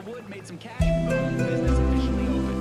wood, made some cash. Boom, business officially open.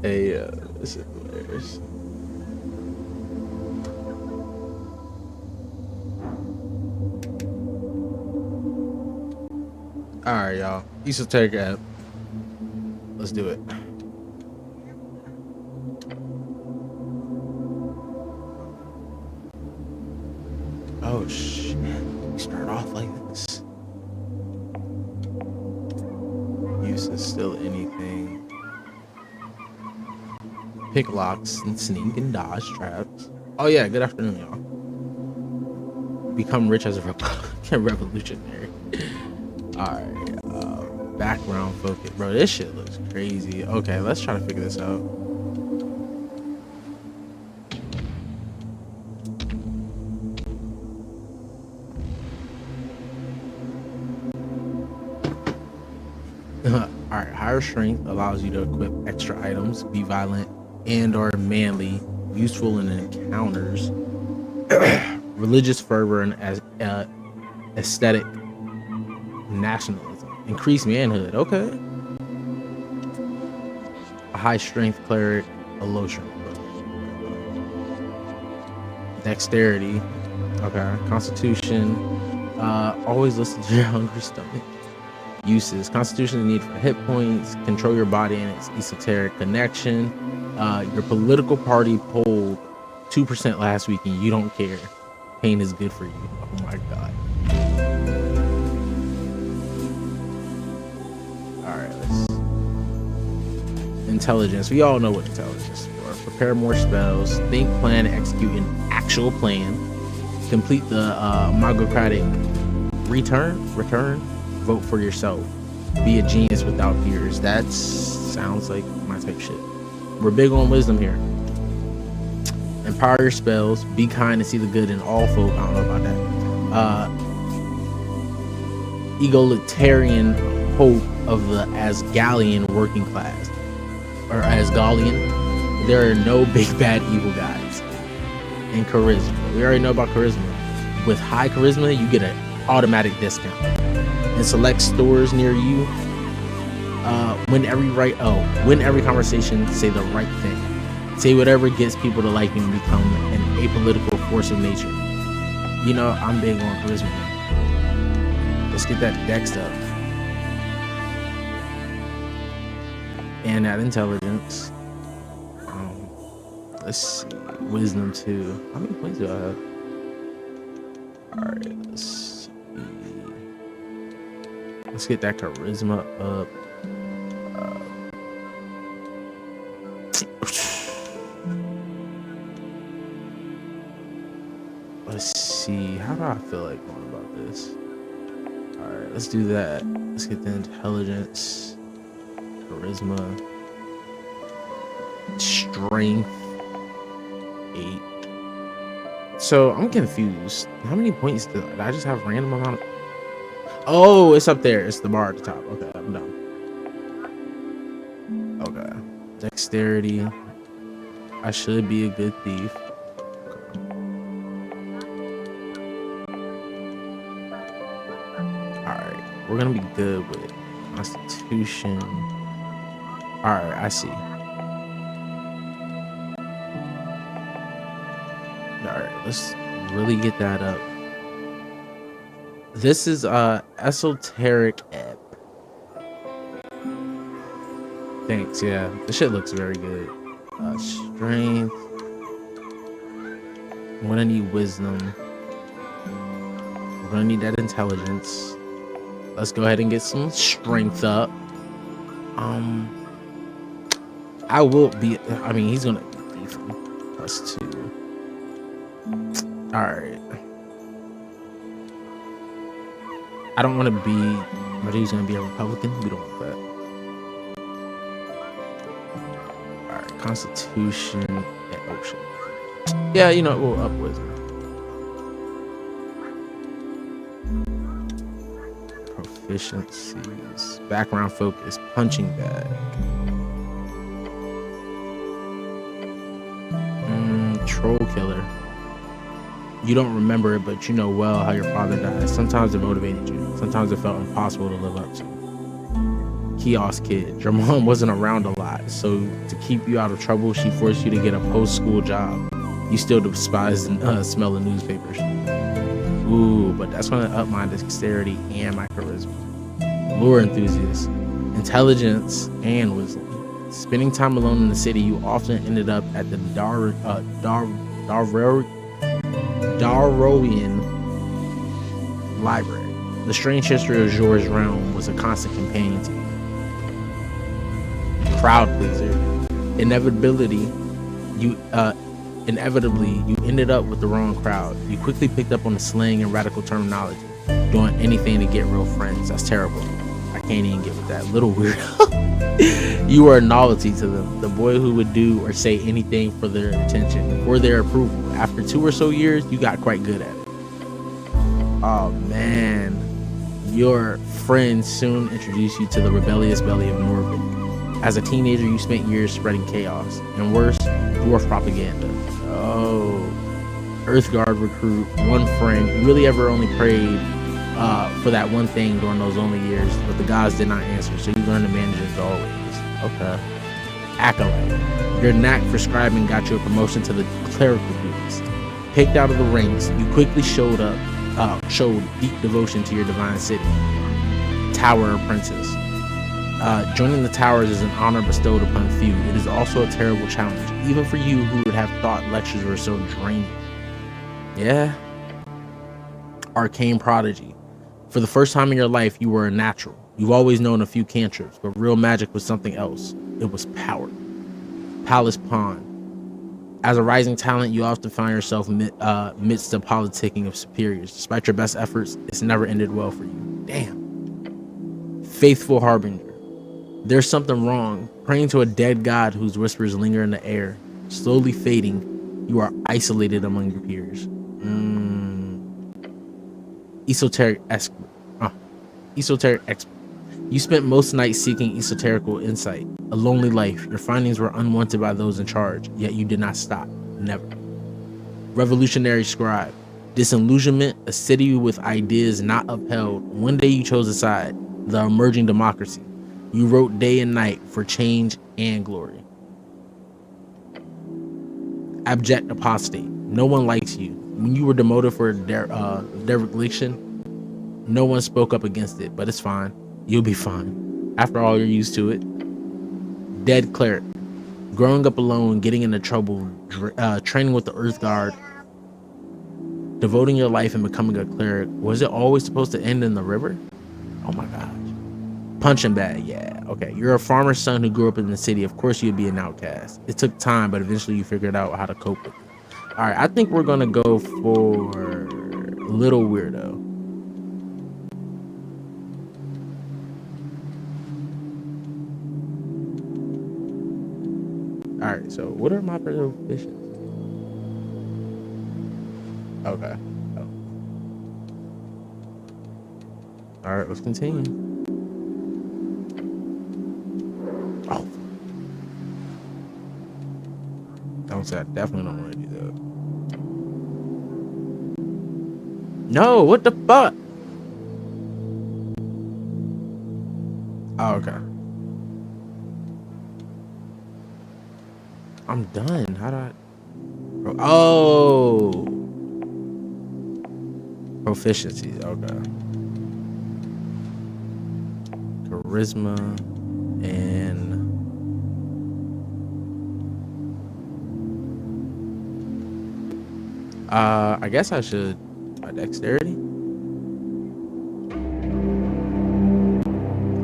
Hey, this is hilarious. All right, y'all. Esoteric app. Let's do it. Oh shit! We start off like this. Uses still anything. Pick locks and sneak and dodge traps. Oh yeah, good afternoon, y'all. Become rich as a revolutionary. Alright, background focus. Bro, this shit looks crazy. Okay, let's try to figure this out. Alright, higher strength allows you to equip extra items, be violent and or manly, useful in encounters. Religious fervor and aesthetic nationalism. Increased manhood. Okay. A high strength cleric, a low strength cleric. Dexterity. Okay. Constitution. Always listen to your hungry stomach. Uses. Constitution is needed for hit points. Control your body and its esoteric connection. Your political party polled 2% last week and you don't care. Pain is good for you. Oh my god. Alright, let's... Intelligence. We all know what intelligence is for. Prepare more spells. Think, plan, execute an actual plan. Complete the democratic return. Vote for yourself. Be a genius without peers. That sounds like my type of shit. We're big on wisdom here. Empower your spells. Be kind and see the good in all folk. I don't know about that. Egalitarian hope of the Asgalian working class. Or Asgalian. There are no big bad evil guys. And charisma. We already know about charisma. With high charisma, you get an automatic discount. In select stores near you, win every conversation, say the right thing. Say whatever gets people to like you and become an apolitical force of nature. You know, I'm big on charisma. Let's get that dex up. And that intelligence. Let's see. Wisdom 2. How many points do I have? Alright, let's see. Let's get that charisma up. Let's see. How do I feel like going about this? Alright, let's do that. Let's get the intelligence, charisma, strength, 8. So I'm confused. How many points did I just have random amount of... Oh, it's up there. It's the bar at the top. Okay, I'm done. Okay. Dexterity. I should be a good thief. Alright. We're gonna be good with Constitution. All right, I see. All right, let's really get that up. This is esoteric ebb. Thanks, yeah. This shit looks very good. Strength. We're gonna need wisdom. We're gonna need that intelligence. Let's go ahead and get some strength up. I will be. I mean, he's gonna be from +2. All right. I don't want to be. But he's gonna be a Republican. We don't want that. All right. Constitution and ocean. Yeah, you know, we'll up wisdom. Proficiencies. Background focus. Punching bag. Troll killer. You don't remember it, but you know well how your father died. Sometimes it motivated you. Sometimes it felt impossible to live up to. Kiosk kid. Your mom wasn't around a lot, so to keep you out of trouble, she forced you to get a post-school job. You still despise the smell of newspapers. Ooh, but that's gonna up my dexterity and my charisma. Lure enthusiast. Intelligence and wisdom. Spending time alone in the city, you often ended up at the Darrowian Library. The strange history of George's realm was a constant companion to you. Crowd pleaser. Inevitably, you ended up with the wrong crowd. You quickly picked up on the slang and radical terminology, doing anything to get real friends. That's terrible. I can't even get with that little weirdo. You were a novelty to them, the boy who would do or say anything for their attention, for their approval. After 2 or so years, you got quite good at it. Oh man, your friends soon introduced you to the rebellious belly of Norvik. As a teenager, you spent years spreading chaos, and worse, dwarf propaganda. Oh, Earthguard recruit, one friend. You really ever only prayed for that one thing during those lonely years, but the gods did not answer, so you learned to manage as always. Okay. Acolyte. Your knack for scribing got you a promotion to the clerical duties. Picked out of the ranks, you quickly showed deep devotion to your divine city. Tower Apprentice. Joining the towers is an honor bestowed upon few. It is also a terrible challenge, even for you who would have thought lectures were so draining. Yeah. Arcane Prodigy. For the first time in your life, you were a natural. You've always known a few cantrips, but real magic was something else. It was power. Palace Pawn. As a rising talent, you often find yourself midst the politicking of superiors. Despite your best efforts, it's never ended well for you. Damn. Faithful Harbinger. There's something wrong. Praying to a dead god whose whispers linger in the air. Slowly fading, you are isolated among your peers. Esoteric expert. You spent most nights seeking esoterical insight. A lonely life. Your findings were unwanted by those in charge, yet you did not stop. Never. Revolutionary scribe. Disillusionment, a city with ideas not upheld. One day you chose a side, the emerging democracy. You wrote day and night for change and glory. Abject apostate. No one likes you. When you were demoted for dereliction, no one spoke up against it, but it's fine. You'll be fine. After all, you're used to it. Dead cleric. Growing up alone, getting into trouble, training with the Earthguard, devoting your life and becoming a cleric. Was it always supposed to end in the river? Oh my gosh. Punching bag, yeah. Okay, you're a farmer's son who grew up in the city. Of course you'd be an outcast. It took time, but eventually you figured out how to cope with it. All right, I think we're gonna go for little weirdo. All right, so what are my proficiencies? Okay. Oh. All right, let's continue. Oh. Don't say I definitely don't want to do that. No, what the fuck? Oh, okay. I'm done. How do I? Oh, proficiency. Okay. Charisma and I guess I should try dexterity.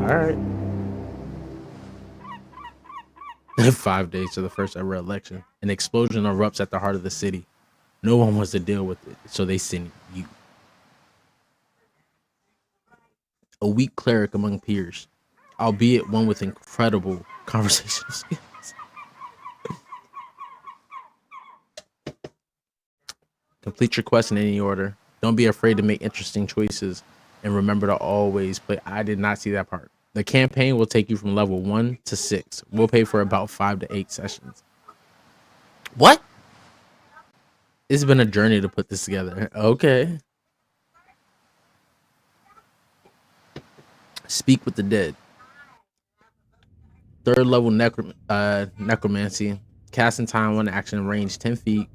All right. 5 days to the first ever election. An explosion erupts at the heart of the city. No one wants to deal with it, so they send you. A weak cleric among peers, albeit one with incredible conversational skills. Complete your quest in any order. Don't be afraid to make interesting choices, and remember to always play. I did not see that part. The campaign will take you from level 1 to 6. We'll pay for about 5 to 8 sessions. What? It's been a journey to put this together. Okay. Speak with the dead. 3rd level necromancy. Casting time, 1 action, range 10 feet.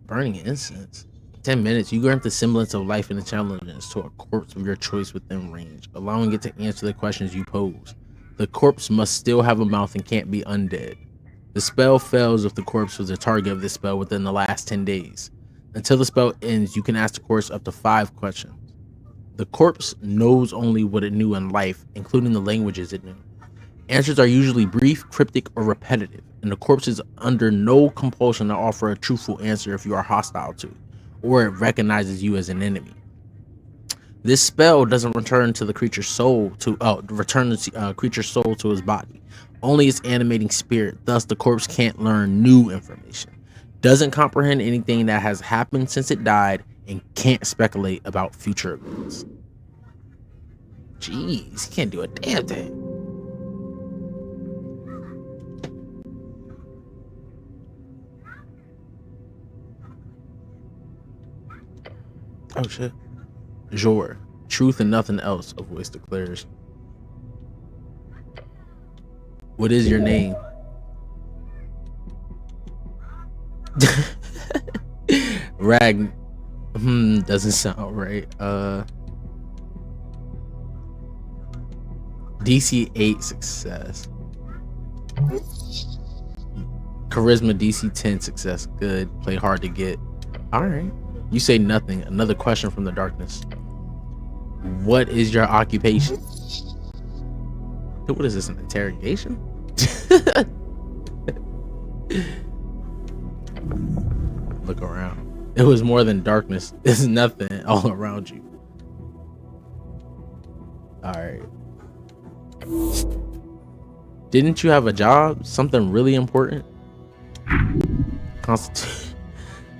Burning incense. 10 minutes. You grant the semblance of life and intelligence to a corpse of your choice within range, allowing it to answer the questions you pose. The corpse must still have a mouth and can't be undead. The spell fails if the corpse was the target of the spell within the last 10 days. Until the spell ends, you can ask the corpse up to 5 questions. The corpse knows only what it knew in life, including the languages it knew. Answers are usually brief, cryptic, or repetitive, and the corpse is under no compulsion to offer a truthful answer if you are hostile to it, or it recognizes you as an enemy. This spell doesn't return to the creature's soul to creature's soul to his body, only its animating spirit. Thus, the corpse can't learn new information, doesn't comprehend anything that has happened since it died, and can't speculate about future events. Jeez, can't do a damn thing. Oh shit. Jor, truth and nothing else, a voice declares. What is your name? Rag doesn't sound right. DC 8 success. Charisma DC 10 success. Good. Play hard to get. Alright. You say nothing. Another question from the darkness. What is your occupation? What is this, an interrogation? Look around. It was more than darkness. There's nothing all around you. Alright. Didn't you have a job? Something really important? Constitute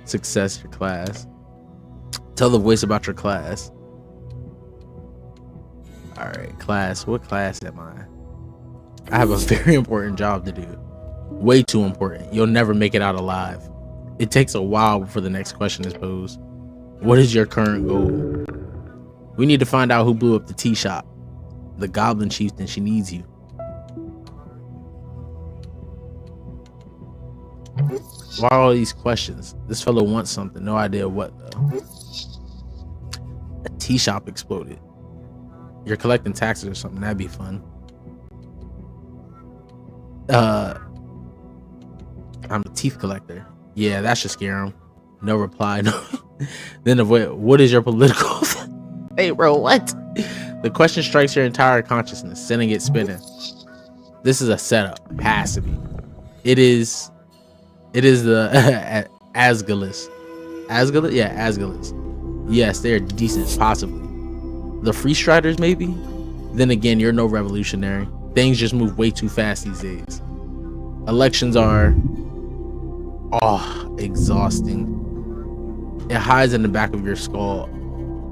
success, your class. Tell the voice about your class. Alright, class. What class am I? I have a very important job to do. Way too important. You'll never make it out alive. It takes a while before the next question is posed. What is your current goal? We need to find out who blew up the tea shop. The goblin chieftain, she needs you. Why all these questions? This fellow wants something. No idea what though. A tea shop exploded. You're collecting taxes or something. That'd be fun. I'm a teeth collector. Yeah, that should scare him. No reply. No. Then avoid. What is your political? Hey, bro, what? The question strikes your entire consciousness, sending it spinning. This is a setup. Has to be. It is the Asgalis. Asgalis? Yeah, Asgalis. Yes, they're decent, possibly. The Free Striders, maybe? Then again, you're no revolutionary. Things just move way too fast these days. Elections are exhausting. It hides in the back of your skull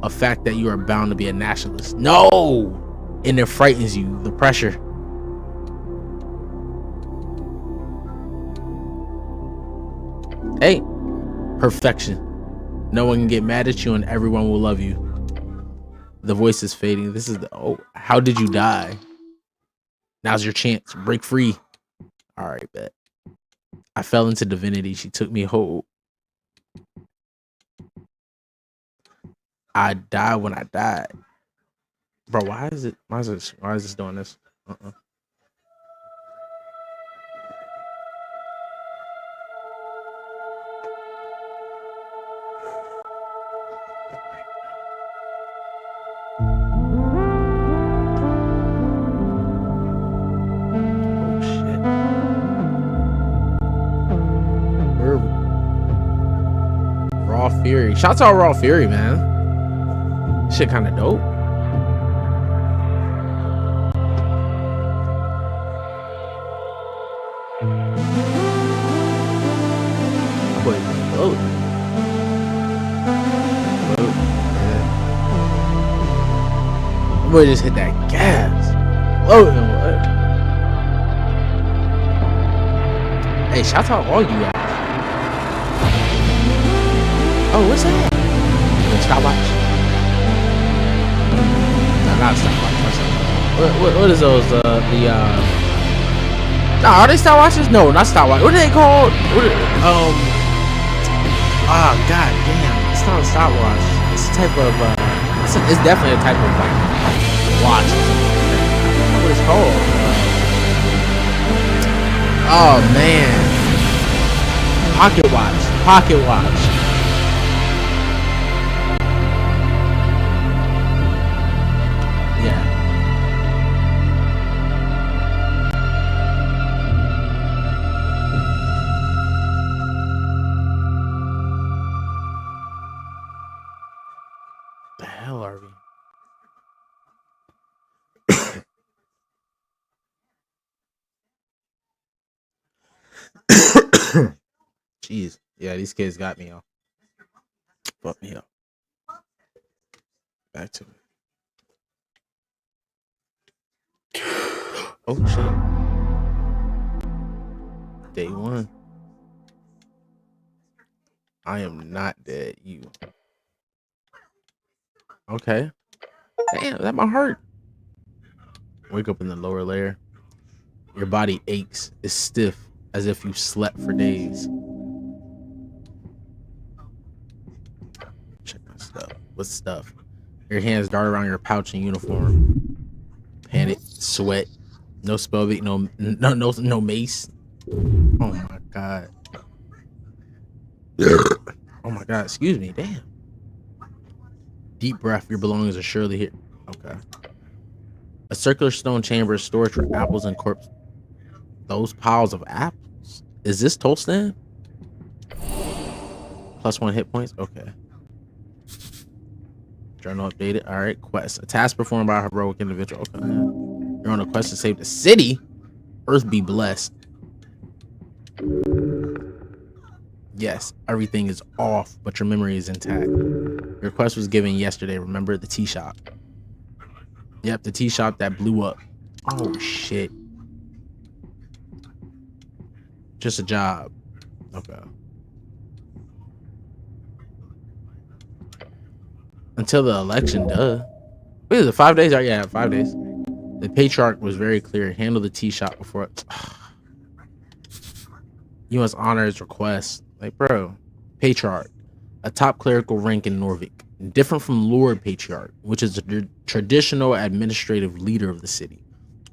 a fact that you are bound to be a nationalist. No! And it frightens you, the pressure. Hey, perfection. No one can get mad at you and everyone will love you. The voice is fading. This is the how did you die? Now's your chance. Break free. All right, bet. I fell into divinity. She took me whole. I died when I died. Bro, why is this doing this? Oh shit. Where are we? Raw Fury. Shouts out Raw Fury, man. Shit kinda dope. But oh. Boy, just hit that gas. Whoa, what? Hey, shout out all you guys. Oh, what's that? Stopwatch? No, not stopwatch. What is those? Nah, are they stopwatches? No, not stopwatch. What are they called? Ah, god damn, it's not a stopwatch. It's a type of it's definitely a type of like watch. I don't know what it's called. Oh man, pocket watch. Yeah. The hell are we? Jeez. Yeah, these kids got me, y'all. Fuck me up. Back to it. Oh shit. Day one. I am not dead. You. Okay. Damn, that might hurt. Wake up in the lower layer. Your body aches. It's stiff, as if you slept for days. Check my stuff. What stuff? Your hands dart around your pouch and uniform. Panic, sweat, no spell beat, no mace. Oh my god. Oh my god, excuse me, damn. Deep breath, your belongings are surely here. Okay. A circular stone chamber is storage for apples and corpse. Those piles of apples? Is this Tolstan? +1 hit points? Okay. Journal updated. Alright, quest. A task performed by a heroic individual. Okay. You're on a quest to save the city. Earth be blessed. Yes, everything is off, but your memory is intact. Your quest was given yesterday. Remember the tea shop? Yep, the tea shop that blew up. Oh shit. Just a job. Okay. Until the election, duh. Wait, is it 5 days? Yeah, 5 days. The patriarch was very clear. Handle the tea shop before it. You must honor his request. Like, bro, patriarch, a top clerical rank in Norvik, different from Lord Patriarch, which is the traditional administrative leader of the city.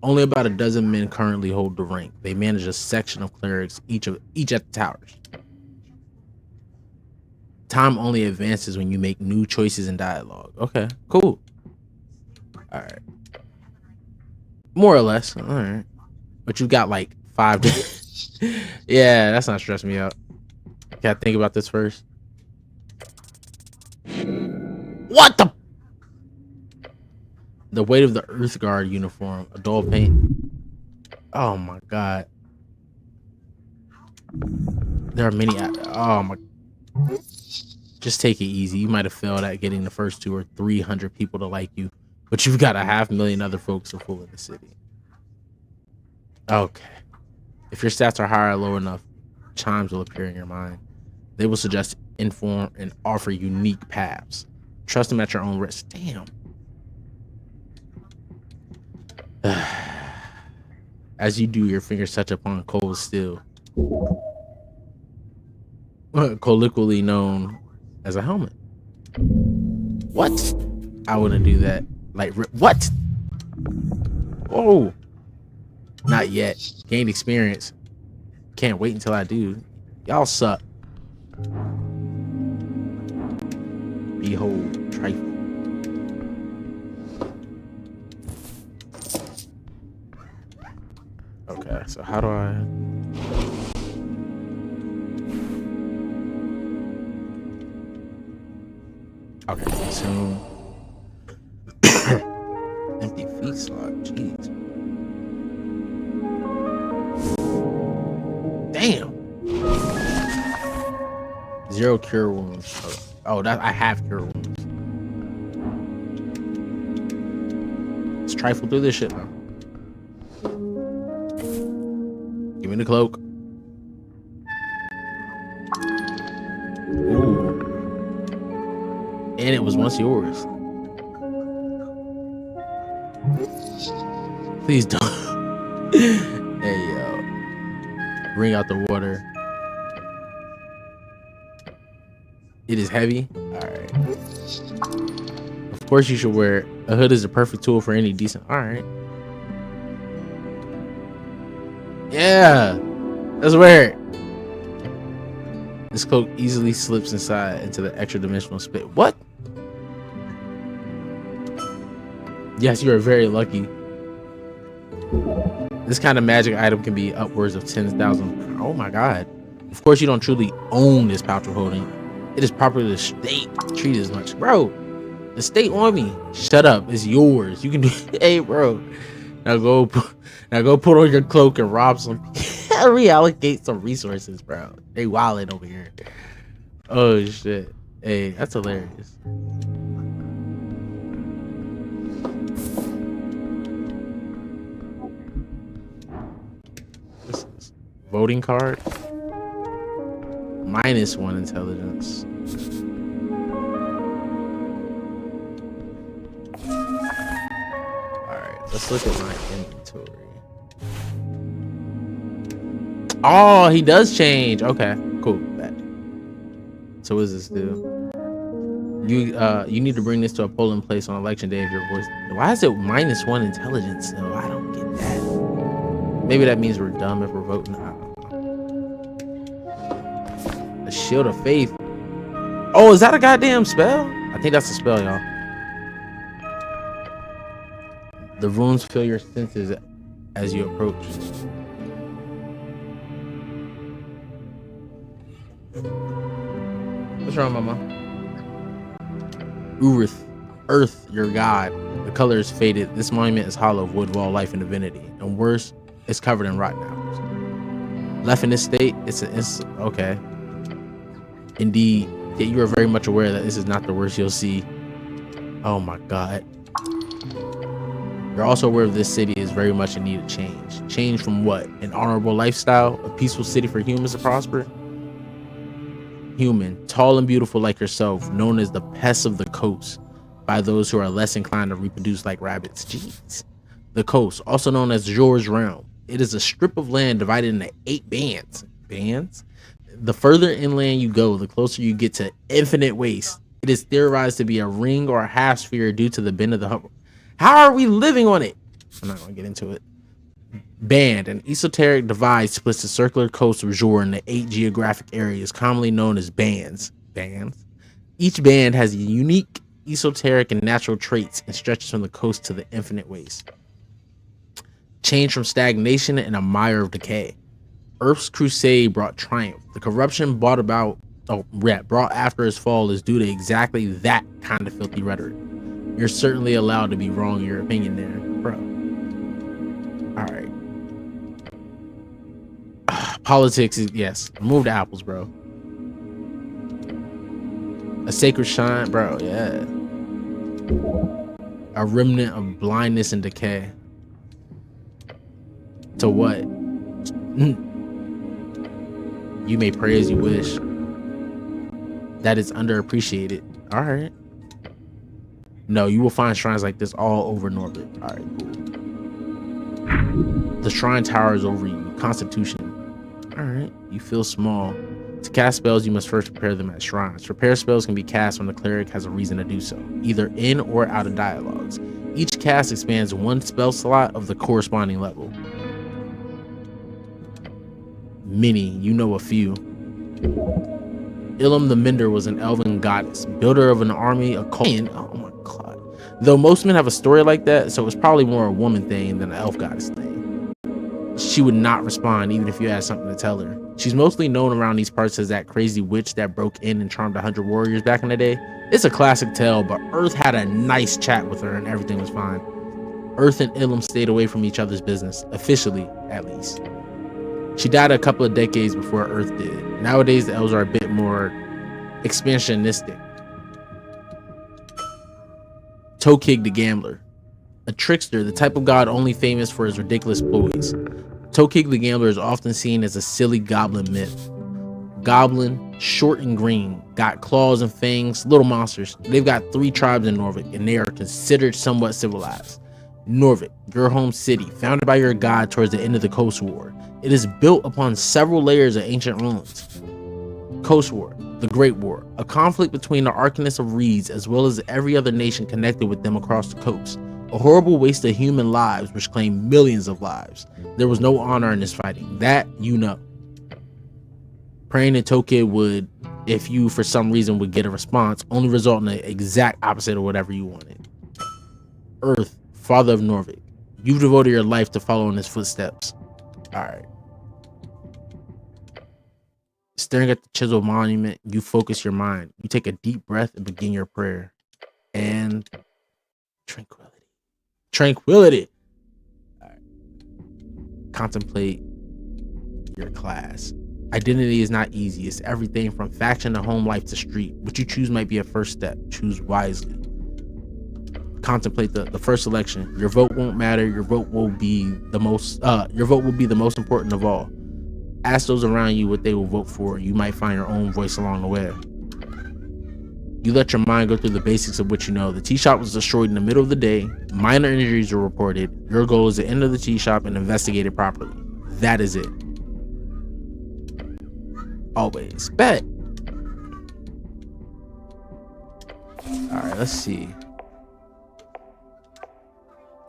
Only about a dozen men currently hold the rank. They manage a section of clerics, each at the towers. Time only advances when you make new choices in dialogue. Okay, cool. All right. More or less. All right. But you got like 5 days. Yeah, that's not stressing me out. Gotta think about this first. What the? The weight of the Earth Guard uniform, a dull paint. Oh my god. There are many. Oh my. Just take it easy. You might have failed at getting the first 200 or 300 people to like you, but you've got 500,000 other folks to fool in the city. Okay. If your stats are high or low enough, chimes will appear in your mind. They will suggest, inform, and offer unique paths. Trust them at your own risk. Damn. As you do, your fingers touch upon cold steel, colloquially known as a helmet. What? I wouldn't do that. Like, what? Oh, not yet. Gained experience. Can't wait until I do. Y'all suck. Behold, trifle. Okay, so how do I? Okay, so empty feet slot. Jeez. Damn. 0 cure wounds. Oh, that I have cure wounds. Let's trifle through this shit now. Give me the cloak. Ooh. And it was once yours. Please don't. Hey, yo. Bring out the water. It is heavy. Alright. Of course you should wear it. A hood is a perfect tool for any decent. Alright. Yeah. Let's wear it. This cloak easily slips inside into the extra dimensional space. What? Yes, you are very lucky. This kind of magic item can be upwards of 10,000. Oh my god. Of course you don't truly own this pouch we're holding. It is properly the state treated as much. Bro, the state on me. Shut up. It's yours. You can do. Hey, bro. Now go put on your cloak and rob some. Reallocate some resources, bro. They wildin' over here. Oh shit. Hey, that's hilarious. This is voting card. -1 intelligence. Alright, let's look at my inventory. Oh, he does change. Okay, cool. Bad. So what does this do? You need to bring this to a polling place on election day if your voice. Why is it -1 intelligence? No, I don't get that. Maybe that means we're dumb if we're voting. A shield of faith. Oh, is that a goddamn spell? I think that's a spell, y'all. The runes fill your senses as you approach. What's wrong, mama? Urith, Earth, your god. The color is faded. This monument is hollow, void of all life and divinity. And worse, it's covered in rotten apples. Left in this state, it's okay. Indeed, yet you are very much aware that this is not the worst you'll see. Oh my god. You're also aware of this city is very much in need of change. Change from what? An honorable lifestyle? A peaceful city for humans to prosper? Human, tall and beautiful like yourself, known as the pests of the coast by those who are less inclined to reproduce like rabbits. Jeez. The coast, also known as Jor's Realm. It is a strip of land divided into 8 bands. Bands? The further inland you go, the closer you get to infinite waste. It is theorized to be a ring or a half sphere due to the bend of the hub. How are we living on it? I'm not going to get into it. Band, an esoteric divide splits the circular coast of Jor into 8 geographic areas, commonly known as bands. Bands. Each band has unique esoteric and natural traits and stretches from the coast to the infinite waste. Change from stagnation and a mire of decay. Earth's crusade brought triumph. The corruption brought after his fall is due to exactly that kind of filthy rhetoric. You're certainly allowed to be wrong in your opinion there, bro. All right. Politics is, yes. Move the apples, bro. A sacred shine, bro. Yeah. A remnant of blindness and decay. To what? You may pray as you wish. That is underappreciated. All right. No, you will find shrines like this all over Norbit. All right, cool. The shrine towers over you. Constitution. Alright, you feel small. To cast spells, you must first prepare them at shrines. Prepare spells can be cast when the cleric has a reason to do so, either in or out of dialogues. Each cast expands one spell slot of the corresponding level. Many, you know a few. Ilum the Mender was an elven goddess, builder of an army, a cult. Oh my god. Though most men have a story like that, so it's probably more a woman thing than an elf goddess thing. She would not respond even if you had something to tell her. She's mostly known around these parts as that crazy witch that broke in and charmed 100 warriors back in the day. It's a classic tale, but Earth had a nice chat with her and everything was fine. Earth and Ilum stayed away from each other's business, officially at least. She died a couple of decades before Earth did. Nowadays, the elves are a bit more expansionistic. Tokig the Gambler. A trickster, the type of god only famous for his ridiculous ploys. Tokig the Gambler is often seen as a silly goblin myth. Goblin, short and green, got claws and fangs, little monsters. They've got 3 tribes in Norvik, and they are considered somewhat civilized. Norvik, your home city, founded by your god towards the end of the Coast War. It is built upon several layers of ancient ruins. Coast War, the Great War, a conflict between the Arcanists of Reeds as well as every other nation connected with them across the coast. A horrible waste of human lives which claimed millions of lives. There was no honor in this fighting, that you know. Praying to Tokid would, if you for some reason would get a response, only result in the exact opposite of whatever you wanted. Earth, father of Norvik, you've devoted your life to following his footsteps. Alright. Staring at the chiseled monument, you focus your mind. You take a deep breath and begin your prayer. And tranquility. Tranquility. All right. Contemplate your class. Identity is not easy. It's everything from faction to home life to street. What you choose might be a first step. Choose wisely. Contemplate the first election. Your vote won't matter. Your vote will be the most important of all. Ask those around you what they will vote for. You might find your own voice along the way. You let your mind go through the basics of what you know. The tea shop was destroyed in the middle of the day. Minor injuries were reported. Your goal is to enter the tea shop and investigate it properly. That is it. Always. Bet. Alright, let's see.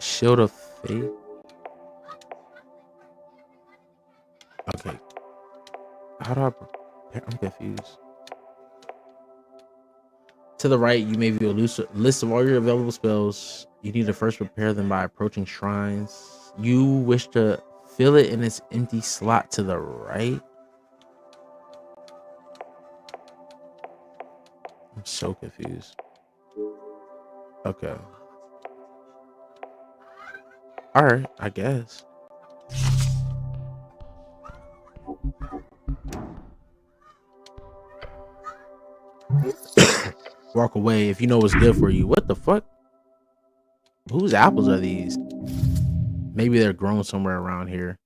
Shield of Faith. Okay. How do I prepare? I'm confused. To the right, you may view a list of all your available spells. You need to first prepare them by approaching shrines. You wish to fill it in its empty slot to the right. I'm so confused. Okay. All right, I guess. Walk away if you know what's good for you. What the fuck? Whose apples are these? Maybe they're grown somewhere around here.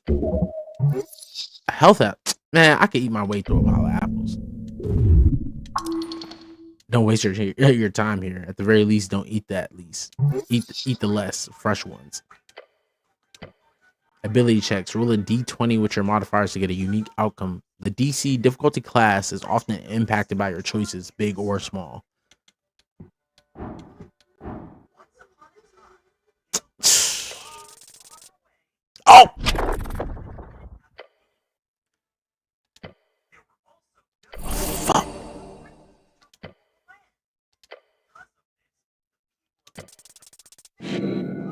A health app. Man, I could eat my way through a pile of apples. Don't waste your time here. At the very least, don't eat that least. Eat the less fresh ones. Ability checks. Roll a d20 with your modifiers to get a unique outcome. The DC difficulty class is often impacted by your choices, big or small. Oh! Fuck.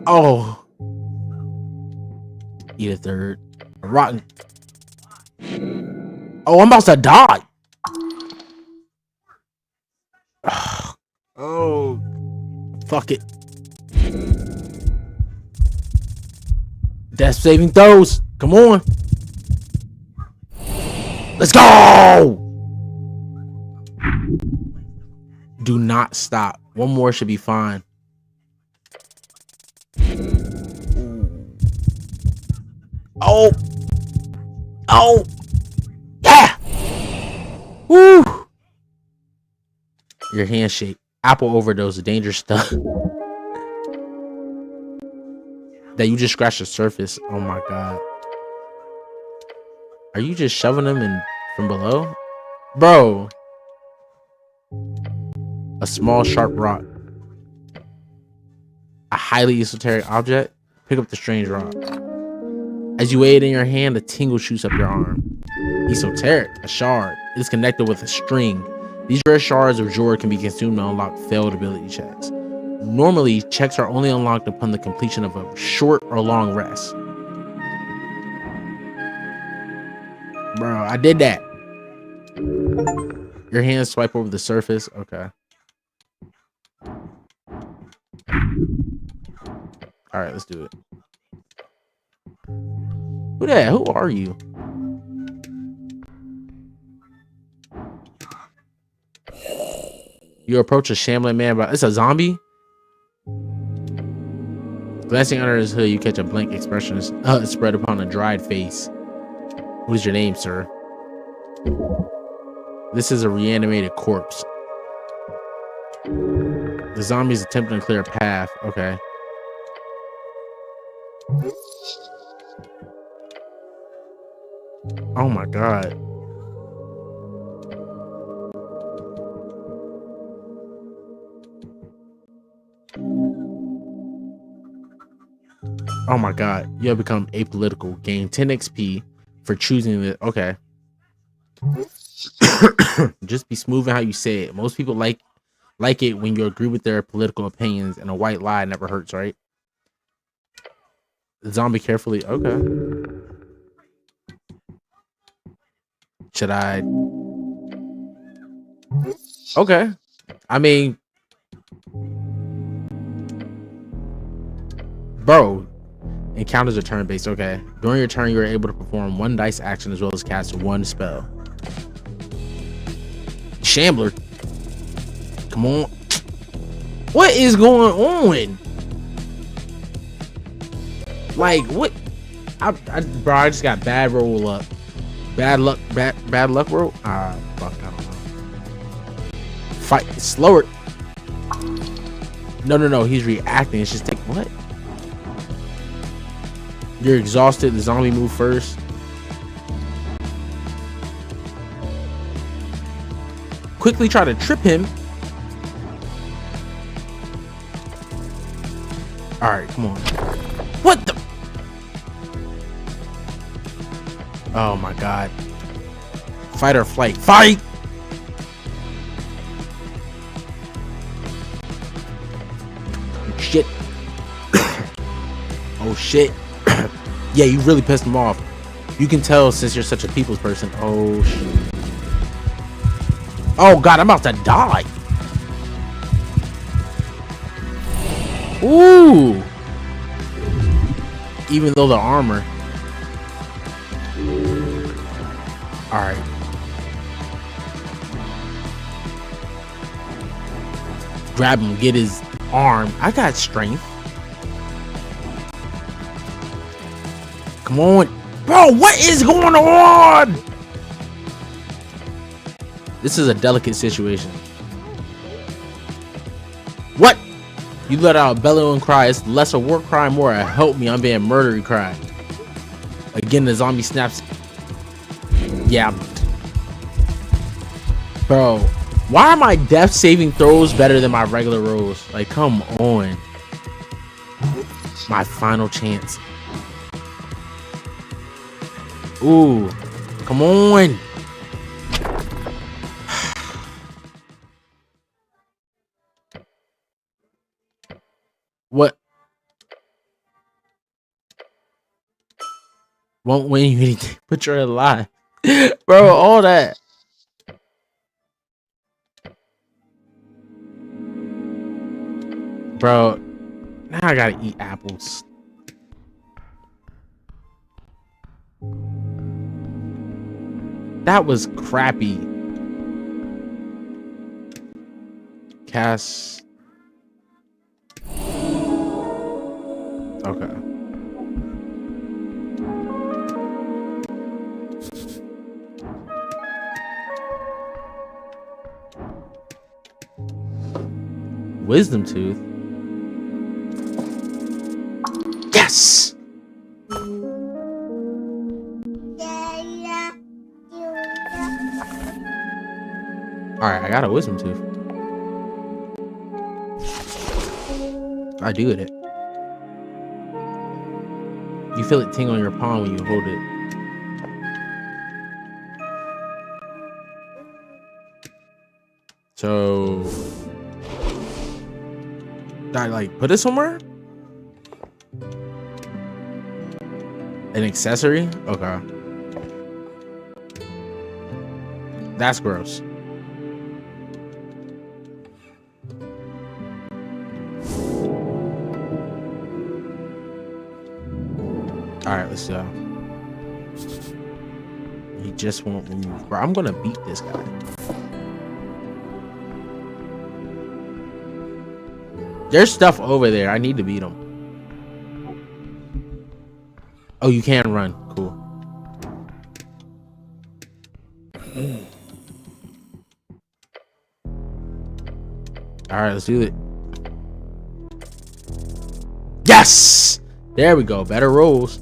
Oh. Eat a third. A rotten. Oh, I'm about to die. Oh. Fuck it. Death saving throws. Come on. Let's go. Do not stop. One more should be fine. Oh. Oh. Yeah. Woo. Your handshake. Apple overdose. Dangerous stuff. That you just scratched the surface. Oh my god. Are you just shoving them in from below? Bro. A small sharp rock. A highly esoteric object. Pick up the strange rock. As you weigh it in your hand, a tingle shoots up your arm. Esoteric, a shard. It is connected with a string. These rare shards of jewelry can be consumed to unlock failed ability checks. Normally, checks are only unlocked upon the completion of a short or long rest. Bro, I did that. Your hands swipe over the surface. Okay. All right, let's do it. Who that? Who are you? You approach a shambling man, but it's a zombie. Glancing under his hood, you catch a blank expression spread upon a dried face. What is your name, sir? This is a reanimated corpse. The zombie is attempting to clear a path. Okay. Oh my god. Oh my god. You have become apolitical. Gain 10 XP for choosing the okay. Just be smooth in how you say it. Most people like it when you agree with their political opinions, and a white lie never hurts, right? The zombie carefully. Okay. Should I? Okay. I mean, bro, encounters are turn-based. Okay. During your turn, you are able to perform one dice action as well as cast one spell. Shambler. Come on. What is going on? Like, what? Bro, I just got bad roll up. Bad luck roll? Fuck, I don't know. Fight slower. No, he's reacting. It's just take what? You're exhausted. The zombie move first. Quickly try to trip him. Alright, come on. What the? Oh my god. Fight or flight. Fight! Shit. Oh shit. Yeah, you really pissed him off. You can tell since you're such a people's person. Oh shit. Oh god, I'm about to die. Ooh. Even though the armor. Alright. Grab him, get his arm. I got strength. Come on. Bro, what is going on? This is a delicate situation. What? You let out a bellowing cry. It's less a war cry, more a help me, I'm being murdered cry. Again, the zombie snaps. Yeah. Bro, why are my death saving throws better than my regular rolls? Like, come on. My final chance. Ooh, come on. What? Won't win you anything, but you're alive. Bro, all that. Bro, now I gotta eat apples. That was crappy. Cast. Okay. Wisdom tooth. Yes. Yes! Alright, I got a wisdom tooth. I do it. You feel it tingle on your palm when you hold it. So, I like put it somewhere? An accessory? Okay. That's gross. Alright, let's go. He just won't move. Bro, I'm gonna beat this guy. There's stuff over there. I need to beat him. Oh, you can run. Cool. Alright, let's do it. Yes! There we go. Better rolls.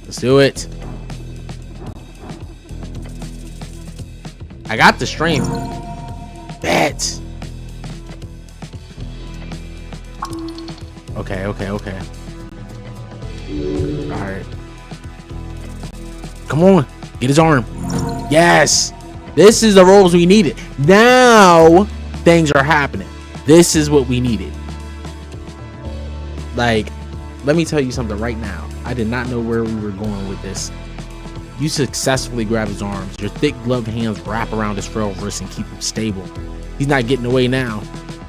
Let's do it. I got the strength. Bet. Okay. Alright. Come on. Get his arm. Yes. This is the rolls we needed. Now things are happening. This is what we needed. Like, let me tell you something right now. I did not know where we were going with this. You successfully grab his arms. Your thick gloved hands wrap around his frail wrist and keep him stable. He's not getting away now.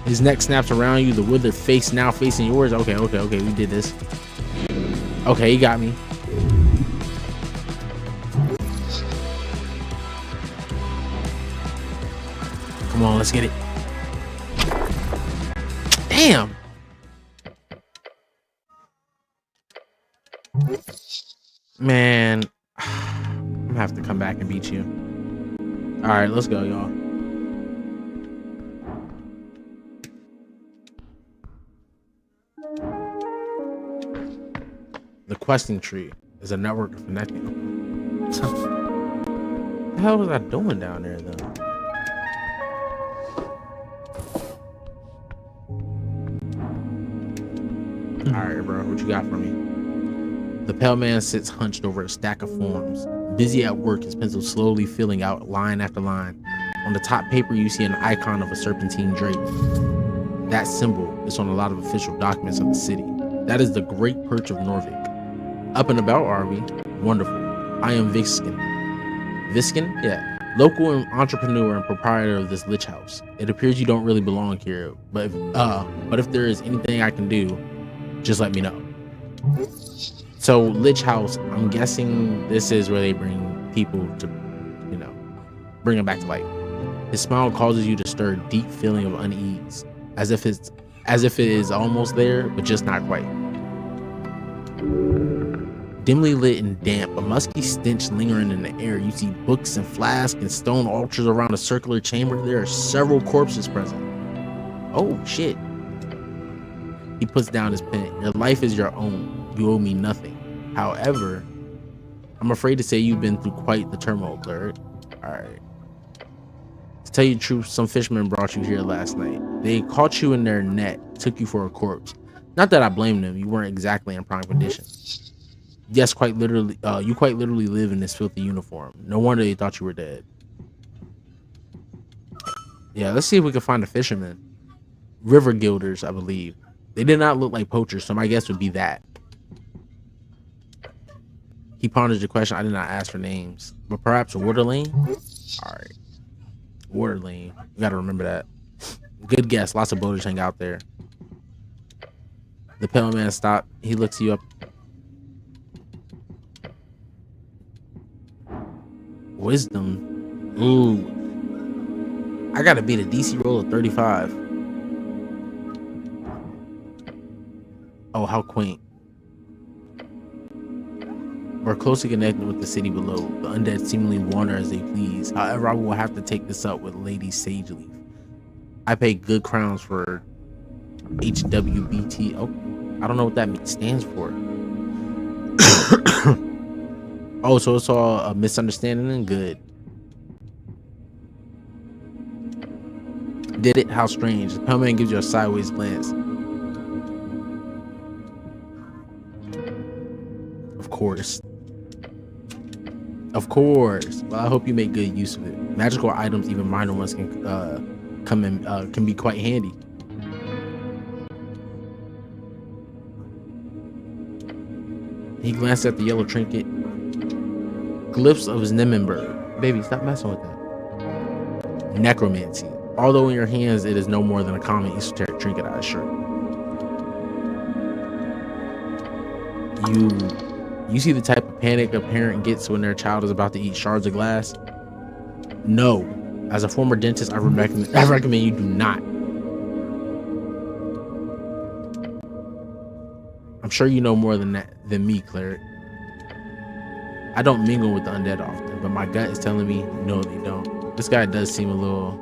His neck snaps around you, the withered face now facing yours. Okay, we did this. Okay, he got me. Come on, let's get it. Damn. Man, I'm gonna have to come back and beat you. All right, let's go, y'all. The questing tree is a network of connecting. What the hell was I doing down there, though? All right, bro, what you got for me? The pale man sits hunched over a stack of forms, busy at work, his pencil slowly filling out line after line. On the top paper, you see an icon of a serpentine drape. That symbol is on a lot of official documents of the city. That is the Great Perch of Norvik. Up and about, are we? Wonderful. I am Viskin. Viskin? Yeah. Local entrepreneur and proprietor of this lich house. It appears you don't really belong here, but if there is anything I can do, just let me know. So lich house, I'm guessing this is where they bring people to, you know, bring them back to life. His smile causes you to stir a deep feeling of unease, as if it is almost there, but just not quite. Dimly lit and damp, a musky stench lingering in the air. You see books and flasks and stone altars around a circular chamber. There are several corpses present. Oh shit. He puts down his pen. Your life is your own. You owe me nothing. However, I'm afraid to say you've been through quite the turmoil, cleric. Alright. To tell you the truth, some fishermen brought you here last night. They caught you in their net, took you for a corpse. Not that I blame them, you weren't exactly in prime condition. Yes, quite literally, you quite literally live in this filthy uniform. No wonder they thought you were dead. Yeah, let's see if we can find a fisherman. River guilders, I believe. They did not look like poachers, so my guess would be that. He ponders the question. I did not ask for names, but perhaps Waterlane? Alright. Waterlane. You gotta remember that. Good guess. Lots of boaters hang out there. The pale man stopped. He looks you up. Wisdom. Ooh. I gotta beat a DC roll of 35. Oh, how quaint. We're closely connected with the city below. The undead seemingly wander as they please. However, I will have to take this up with Lady Sageleaf. I pay good crowns for HWBT. Oh, I don't know what that stands for. Oh, so it's all a misunderstanding and good. Did it? How strange. The Pellman gives you a sideways glance. Of course. Of course. Well, I hope you make good use of it. Magical items, even minor ones, can can be quite handy. He glanced at the yellow trinket. Glyphs of his Nimmenberg. Baby, stop messing with that. Necromancy. Although in your hands it is no more than a common esoteric trinket, I assure you. You see the type of panic a parent gets when their child is about to eat shards of glass? No. As a former dentist, I recommend you do not. I'm sure you know more than me, Cleric. I don't mingle with the undead often, but my gut is telling me no, they don't. This guy does seem a little...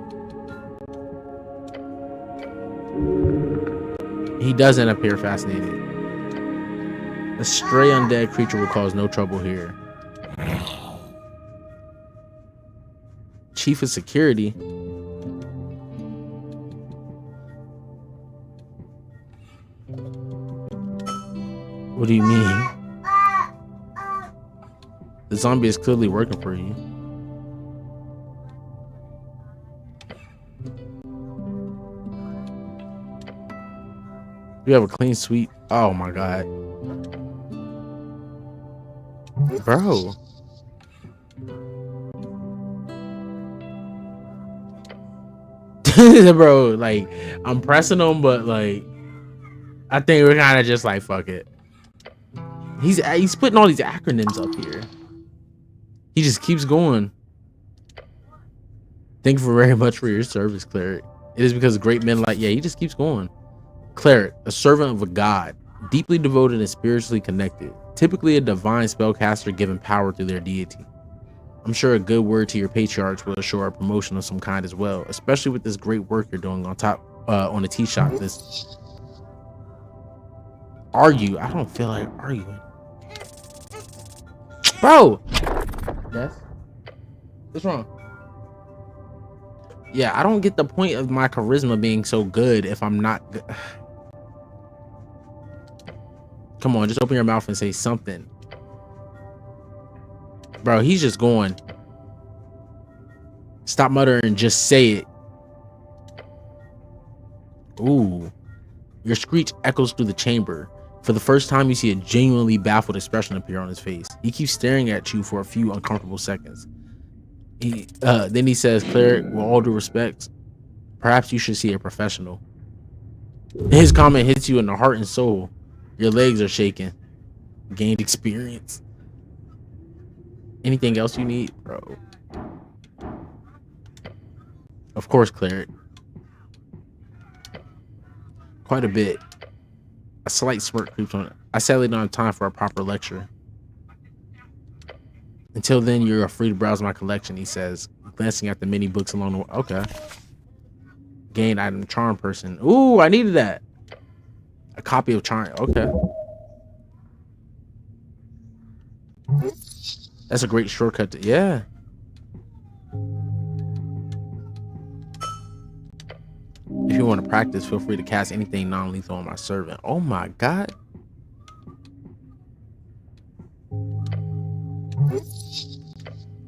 He does end up here fascinated. A stray undead creature will cause no trouble here. Chief of Security? What do you mean? The zombie is clearly working for you. You have a clean sweep. Oh my god. Bro. Bro, like, I'm pressing him, but like, I think we're kind of just like, fuck it. He's putting all these acronyms up here. He just keeps going. Thank you very much for your service, Cleric. It is because great men like, yeah, he just keeps going. Cleric, a servant of a god, deeply devoted and spiritually connected, typically a divine spellcaster given power through their deity. I'm sure a good word to your patriarch will assure a promotion of some kind as well, especially with this great work you're doing on the tea shop. This argue. I don't feel like arguing. Bro! Yes? What's wrong? Yeah, I don't get the point of my charisma being so good if I'm not good. Come on, just open your mouth and say something. Bro, he's just going. Stop muttering and just say it. Ooh. Your screech echoes through the chamber. For the first time, you see a genuinely baffled expression appear on his face. He keeps staring at you for a few uncomfortable seconds. Then he says, Cleric, with all due respect, perhaps you should see a professional. His comment hits you in the heart and soul. Your legs are shaking. Gained experience. Anything else you need, bro? Of course, Cleric. Quite a bit. A slight smirk creeps on it. I sadly don't have time for a proper lecture. Until then, you're free to browse my collection, he says, glancing at the many books along the way. Okay. Gain item, charm person. Ooh, I needed that. A copy of charm. Okay. That's a great shortcut to, yeah. If you want to practice, feel free to cast anything non-lethal on my servant. Oh my god.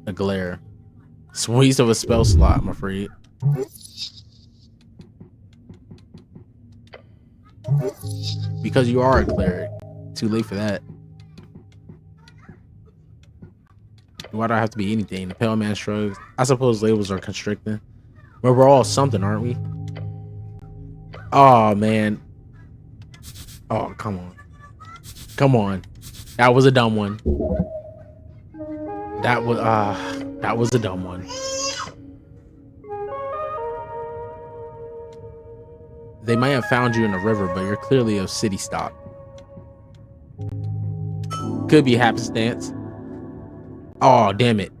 A glare. It's a waste of a spell slot, I'm afraid. Because you are a cleric. Too late for that. Why do I have to be anything? The pale man shrugs. I suppose labels are constricting. But we're all something, aren't we? Oh man. Oh, come on. Come on. That was a dumb one. That was a dumb one. They might have found you in the river, but you're clearly a city stop. Could be happenstance. Oh, damn it.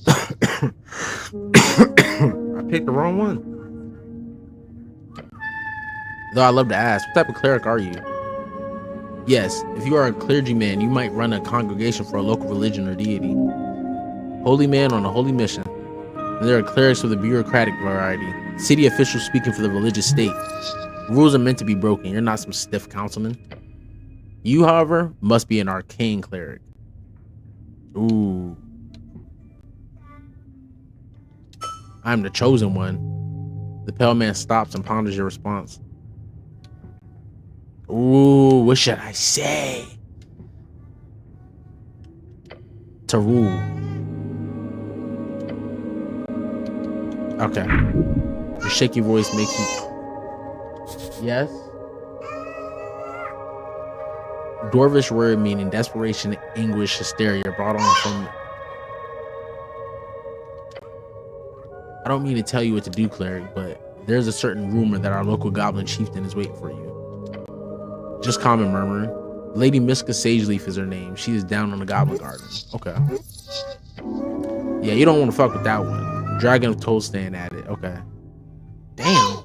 I picked the wrong one. Though I love to ask, what type of cleric are you? Yes, if you are a clergyman, you might run a congregation for a local religion or deity. Holy man on a holy mission. And there are clerics of the bureaucratic variety. City officials speaking for the religious state. Rules are meant to be broken. You're not some stiff councilman. You, however, must be an arcane cleric. Ooh. I'm the chosen one. The pale man stops and ponders your response. Ooh, what should I say? To rule. Okay. Your shaky voice makes you... Yes? Dwarvish word meaning desperation, anguish, hysteria brought on from... I don't mean to tell you what to do, cleric, but there's a certain rumor that our local goblin chieftain is waiting for you. Just common murmuring. Lady Miska Sageleaf is her name. She is down on the Goblin Garden. Okay. Yeah, you don't want to fuck with that one. Dragon of Tollstand at it. Okay. Damn.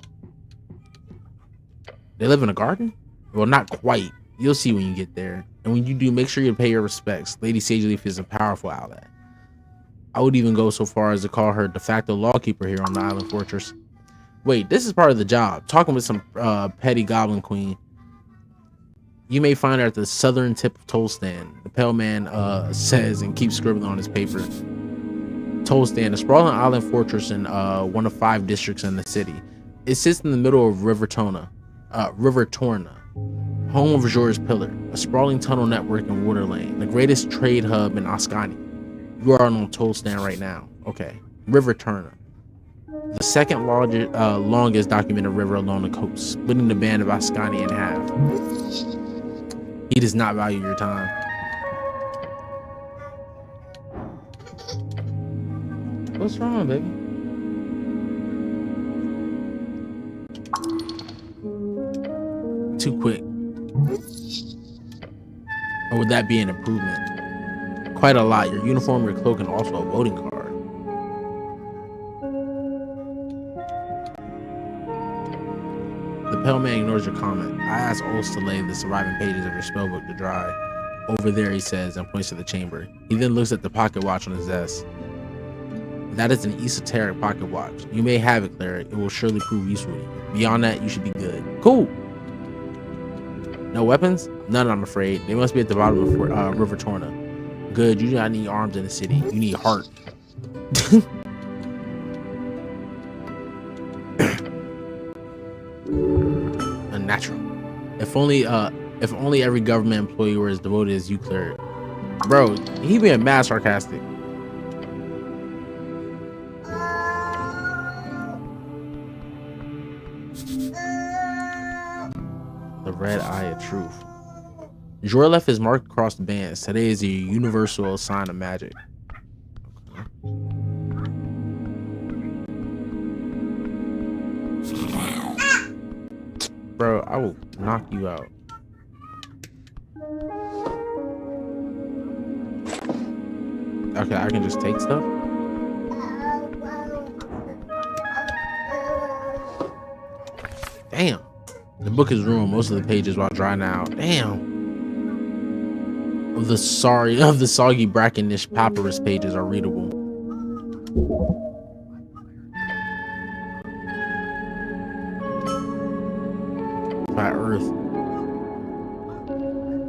They live in a garden? Well, not quite. You'll see when you get there. And when you do, make sure you pay your respects. Lady Sageleaf is a powerful ally. I would even go so far as to call her de facto lawkeeper here on the island fortress. Wait, this is part of the job. Talking with some petty goblin queen. You may find her at the southern tip of Tollstand, the pale man says and keeps scribbling on his paper. Tollstand, a sprawling island fortress in one of 5 districts in the city. It sits in the middle of River Torna, home of Jor's Pillar, a sprawling tunnel network in Water Lane, the greatest trade hub in Ascani. You are on Tollstand right now. Okay. River Torna, the second longest documented river along the coast, splitting the band of Ascani in half. He does not value your time. What's wrong, baby? Too quick. Or would that be an improvement? Quite a lot. Your uniform, your cloak, and also a voting card. The pale man ignores your comment. I asked Ols to lay the surviving pages of your spellbook to dry. Over there, he says, and points to the chamber. He then looks at the pocket watch on his desk. That is an esoteric pocket watch. You may have it, cleric. It will surely prove useful to you. Beyond that, you should be good. Cool. No weapons? None, I'm afraid. They must be at the bottom of River Torna. Good. You do not need arms in the city. You need heart. Unnatural. If only every government employee were as devoted as you, cleric. Bro, he being mad sarcastic. The red eye of truth. Jor left his mark across the bands. Today is a universal sign of magic. Bro, I will knock you out. Okay, I can just take stuff. Damn. The book is ruined most of the pages while drying out. Damn. Of the soggy brackenish papyrus pages are readable. By Earth.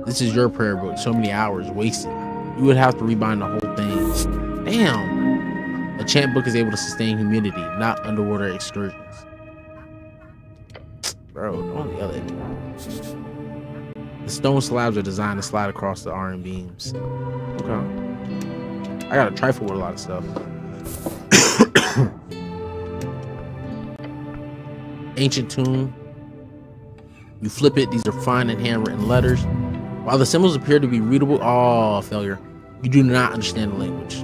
This is your prayer book. So many hours wasted. You would have to rebind the whole thing. Damn. A chant book is able to sustain humidity, not underwater excursions. Bro, don't yell at me. The stone slabs are designed to slide across the iron beams. Okay. I gotta trifle with a lot of stuff. Ancient tomb. You flip it, these are fine and handwritten letters. While the symbols appear to be readable, oh, failure. You do not understand the language.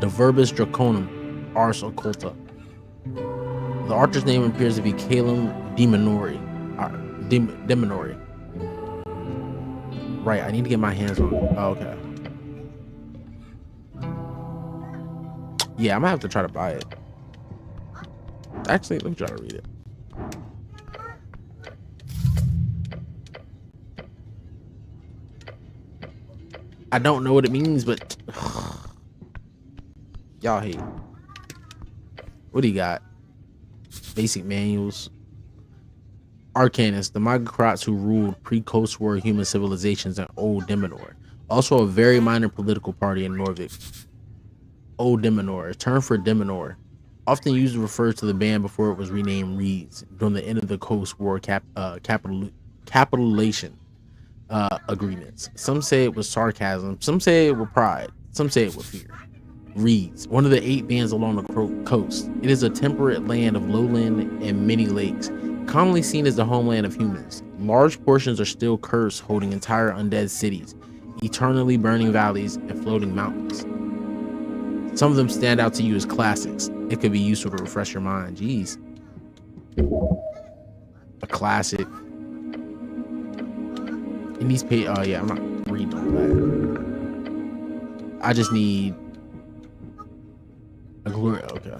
The verbis draconum, ars occulta. The archer's name appears to be Calum Demonori. Demonori. Right, I need to get my hands on it. Oh, okay. Yeah, I'm gonna have to try to buy it. Actually, let me try to read it. I don't know what it means, but y'all hate. What do you got? Basic manuals. Arcanus, the Magocrats who ruled pre-Coast War human civilizations in Old Demenor. Also a very minor political party in Norvik. Old Demenor, a term for Demenor, often used to refer to the band before it was renamed Reeds during the end of the Coast War capitulation agreements. Some say it was sarcasm, some say it with pride, some say it with fear. Reeds, one of the 8 bands along the coast. It is a temperate land of lowland and many lakes, commonly seen as the homeland of humans. Large portions are still cursed, holding entire undead cities, eternally burning valleys, and floating mountains. Some of them stand out to you as classics. It could be useful to refresh your mind. Jeez. A classic. In these pages, oh yeah, I'm not reading all that. I just need a glory. Okay.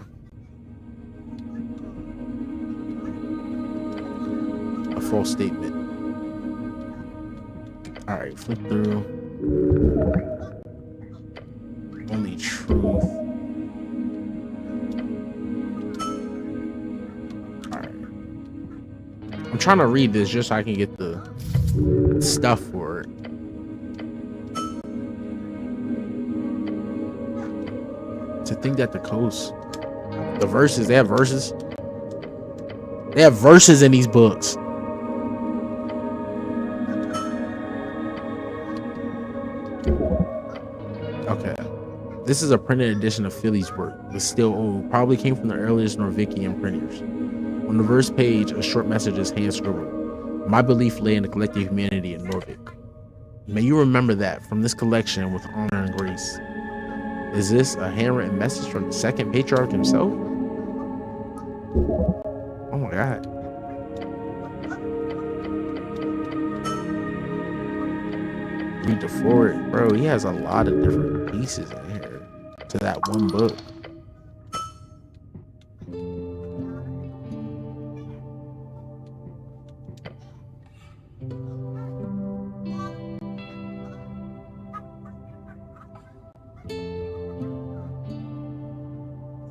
A full statement. All right, flip through. Only truth. All right. I'm trying to read this just so I can get the stuff for it. To think that the coast, the verses, they have verses. They have verses in these books. Okay. This is a printed edition of Philly's work, but still old. Probably came from the earliest Norvikian printers. On the verse page, a short message is hand scribbled. My belief lay in the collective humanity in Norvik. May you remember that from this collection with honor and grace. Is this a handwritten message from the second patriarch himself? Oh my god. Read the forward, bro. He has a lot of different pieces in here to that one book.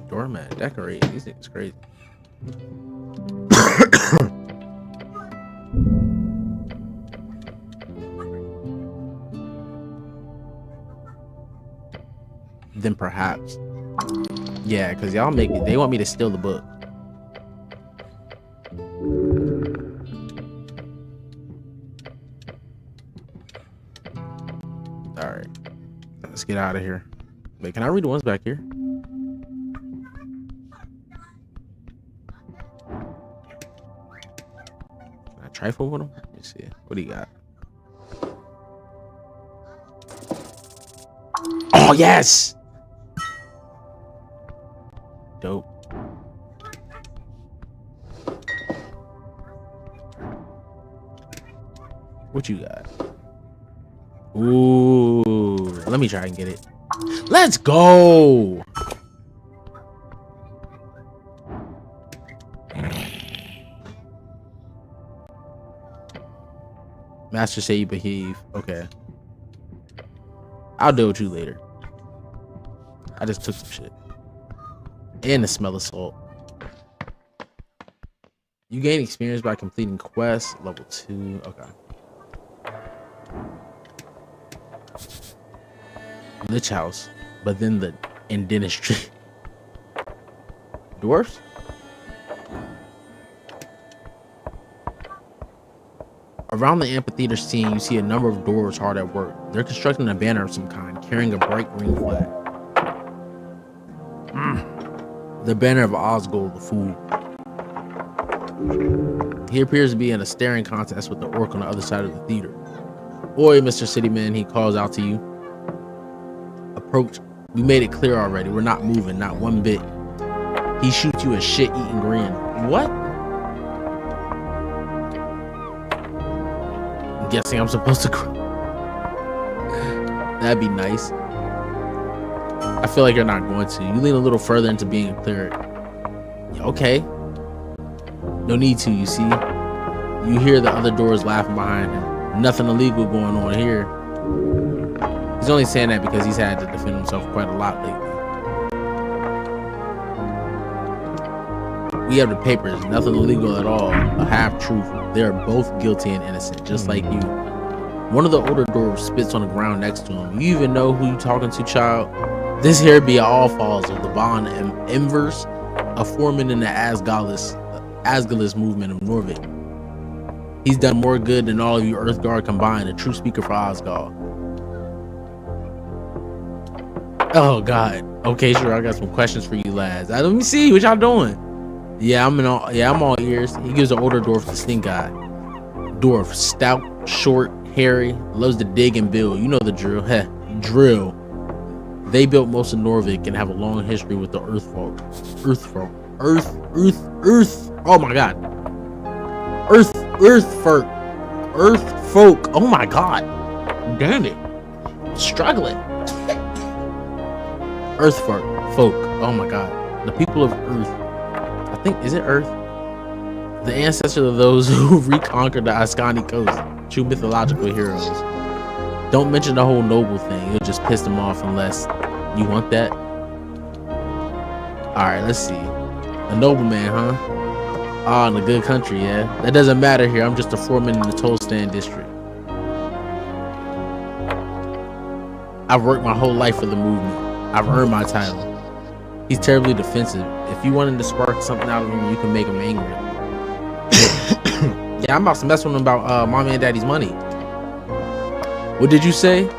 Doormat, decorate. These things crazy. Then perhaps, yeah, because y'all make it. They want me to steal the book. All right, let's get out of here. Wait, can I read the ones back here? Can I trifle with them? Let me see. What do you got? Oh yes. Dope. What you got? Ooh, let me try and get it. Let's go. Master say you behave. Okay. I'll deal with you later. I just took some shit. And the smell of salt. You gain experience by completing quests. Level 2. Okay. Lich house. But then the in dentistry. Dwarfs? Around the amphitheater scene, you see a number of dwarves hard at work. They're constructing a banner of some kind, carrying a bright green flag. The banner of Osgold, the fool. He appears to be in a staring contest with the orc on the other side of the theater. Oi, Mr. Cityman, he calls out to you. Approach. We made it clear already. We're not moving, not one bit. He shoots you a shit-eating grin. What? I'm guessing I'm supposed to cry. That'd be nice. I feel like you're not going to. You lean a little further into being clear. Yeah, okay. No need to, you see. You hear the other doors laughing behind him. Nothing illegal going on here. He's only saying that because he's had to defend himself quite a lot lately. We have the papers, nothing illegal at all, a half-truth. They are both guilty and innocent, just like you. One of the older dwarves spits on the ground next to him. You even know who you talking to, child? This here be all falls of the Von Embers, a foreman in the Asgalis movement of Norvik. He's done more good than all of you Earthguard combined, a true speaker for Osgall. Oh God. Okay, sure. I got some questions for you lads. Let me see what y'all doing. Yeah, I'm all ears. He gives the older dwarf the stink eye. Dwarf, stout, short, hairy, loves to dig and build. You know the drill. Heh, drill. They built most of Norvik and have a long history with the Earth folk. Earth. Oh my God. Earth folk. Oh my God. Damn it. Struggling. Earth folk. Oh my God. The people of Earth. I think, is it Earth? The ancestor of those who reconquered the Ascani coast. True mythological heroes. Don't mention the whole noble thing. It'll just piss them off unless you want that. Alright, let's see. A nobleman, huh? Ah, in a good country, yeah. That doesn't matter here. I'm just a foreman in the toll stand district. I've worked my whole life for the movement. I've earned my title. He's terribly defensive. If you wanted to spark something out of him, you can make him angry. Yeah, I'm about to mess with him about mommy and daddy's money. What did you say?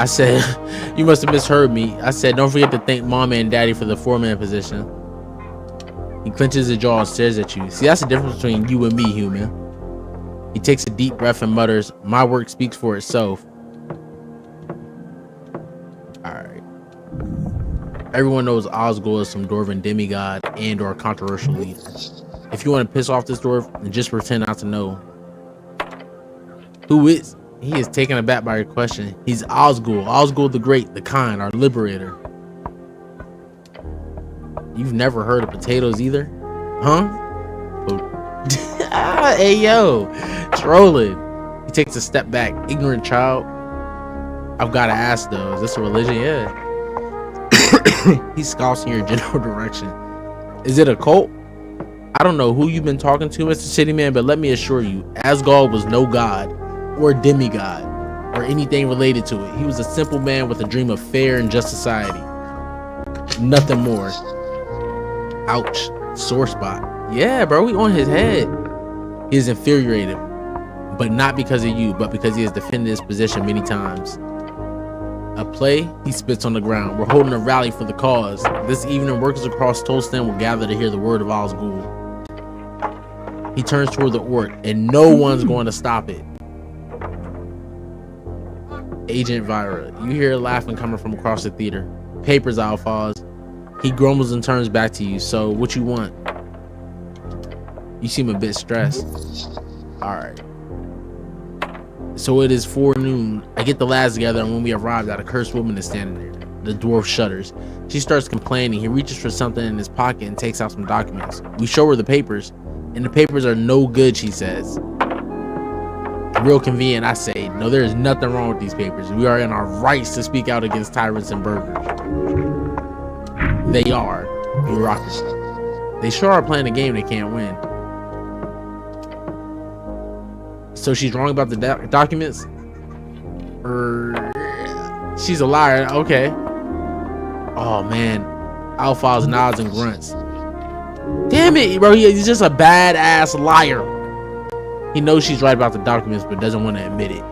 I said, you must have misheard me. I said, don't forget to thank mama and daddy for the foreman position. He clenches his jaw and stares at you. See, that's the difference between you and me, human. He takes a deep breath and mutters, my work speaks for itself. Alright. Everyone knows Osgore is some dwarven demigod and or controversial leader. If you want to piss off this dwarf, then just pretend not to know. Who is? He is taken aback by your question. He's Osgore. Osgore the Great, the kind, our liberator. You've never heard of potatoes either? Huh? Hey yo, trolling. He takes a step back. Ignorant child. I've got to ask though, is this a religion? Yeah. He scoffs in your general direction. Is it a cult? I don't know who you've been talking to, Mr. Cityman, but let me assure you, Asgard was no god or demigod or anything related to it. He was a simple man with a dream of fair and just society. Nothing more. Ouch. Sore spot. Yeah, bro, we on his head. He is infuriated, but not because of you, but because he has defended his position many times. A play? He spits on the ground. We're holding a rally for the cause. This evening, workers across Tolston will gather to hear the word of Osgore. He turns toward the orc, and no one's going to stop it. Agent Vira, you hear laughing coming from across the theater. Papers, Alphaz. He grumbles and turns back to you. So, what you want? You seem a bit stressed. Alright. So it is forenoon. I get the lads together, and when we arrive, that a cursed woman is standing there. The dwarf shudders. She starts complaining. He reaches for something in his pocket and takes out some documents. We show her the papers, and the papers are no good, she says. Real convenient, I say. No, there is nothing wrong with these papers. We are in our rights to speak out against tyrants and burgers. They are bureaucracy. They sure are playing a game they can't win. So she's wrong about the documents? She's a liar. Okay. Oh man. Alphaz nods and grunts. Damn it, bro. He's just a badass liar. He knows she's right about the documents, but doesn't want to admit it.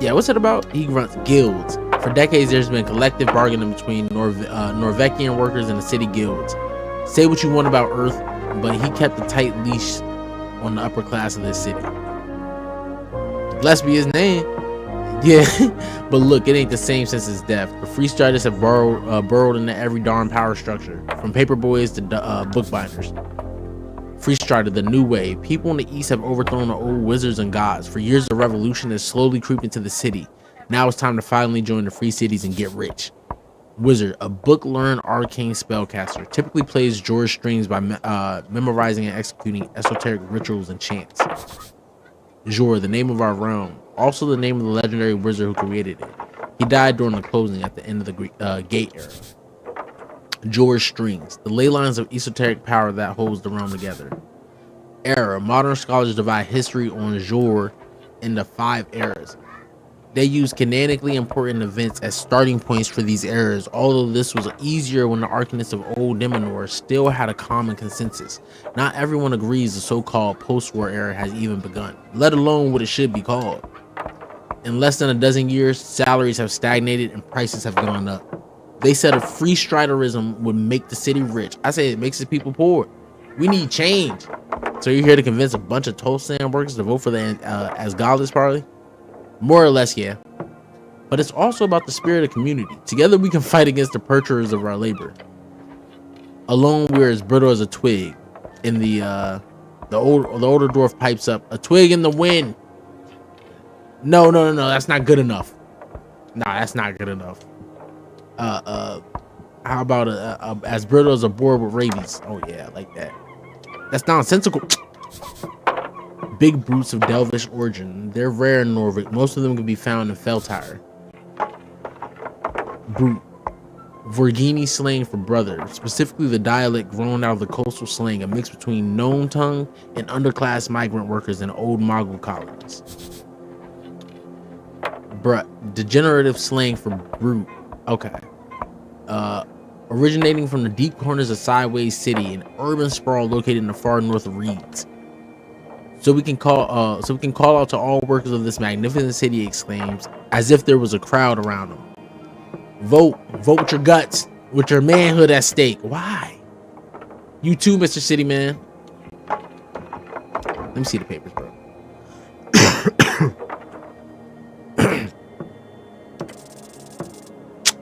Yeah, what's it about? He grunts. Guilds. For decades, there's been collective bargaining between Norvekian workers and the city guilds. Say what you want about Earth, but he kept a tight leash on the upper class of this city. Blessed be his name. Yeah, but look, it ain't the same since his death. The free striders have burrowed into every darn power structure, from paper boys to bookbinders. Free Strider, the new way. People in the east have overthrown the old wizards and gods. For years, the revolution has slowly creeped into the city. Now it's time to finally join the free cities and get rich. Wizard, a book-learned arcane spellcaster, typically plays George strings by memorizing and executing esoteric rituals and chants. Jor, the name of our realm. Also the name of the legendary wizard who created it. He died during the closing at the end of the Gate era. Jor's strings, the ley lines of esoteric power that holds the realm together. Era. Modern scholars divide history on Jor into 5 eras. They use canonically important events as starting points for these eras, although this was easier when the arcanists of Old Numenor still had a common consensus. Not everyone agrees the so-called post-war era has even begun, let alone what it should be called. In less than a dozen years, salaries have stagnated and prices have gone up. They said if free striderism would make the city rich. I say it makes the people poor. We need change. So you're here to convince a bunch of Tolstan workers to vote for the Asgard's party? More or less, yeah. But it's also about the spirit of community. Together we can fight against the perjurers of our labor. Alone we're as brittle as a twig. In the older dwarf pipes up, a twig in the wind. No, that's not good enough. Nah, that's not good enough. How about as brittle as a boar with rabies? Oh yeah, like that. That's nonsensical. Big brutes of Delvish origin. They're rare in Norvik. Most of them can be found in Feltire. Brute. Vorgini slang for brother, specifically the dialect grown out of the coastal slang, a mix between Gnome tongue and underclass migrant workers in old Mogul colonies. Degenerative slang for brute. Okay. Originating from the deep corners of Sideways City, an urban sprawl located in the far north of Reeds. So we can call out to all workers of this magnificent city, he exclaims, as if there was a crowd around them. Vote with your guts, with your manhood at stake. Why? You too, Mr. City Man. Let me see the papers, bro.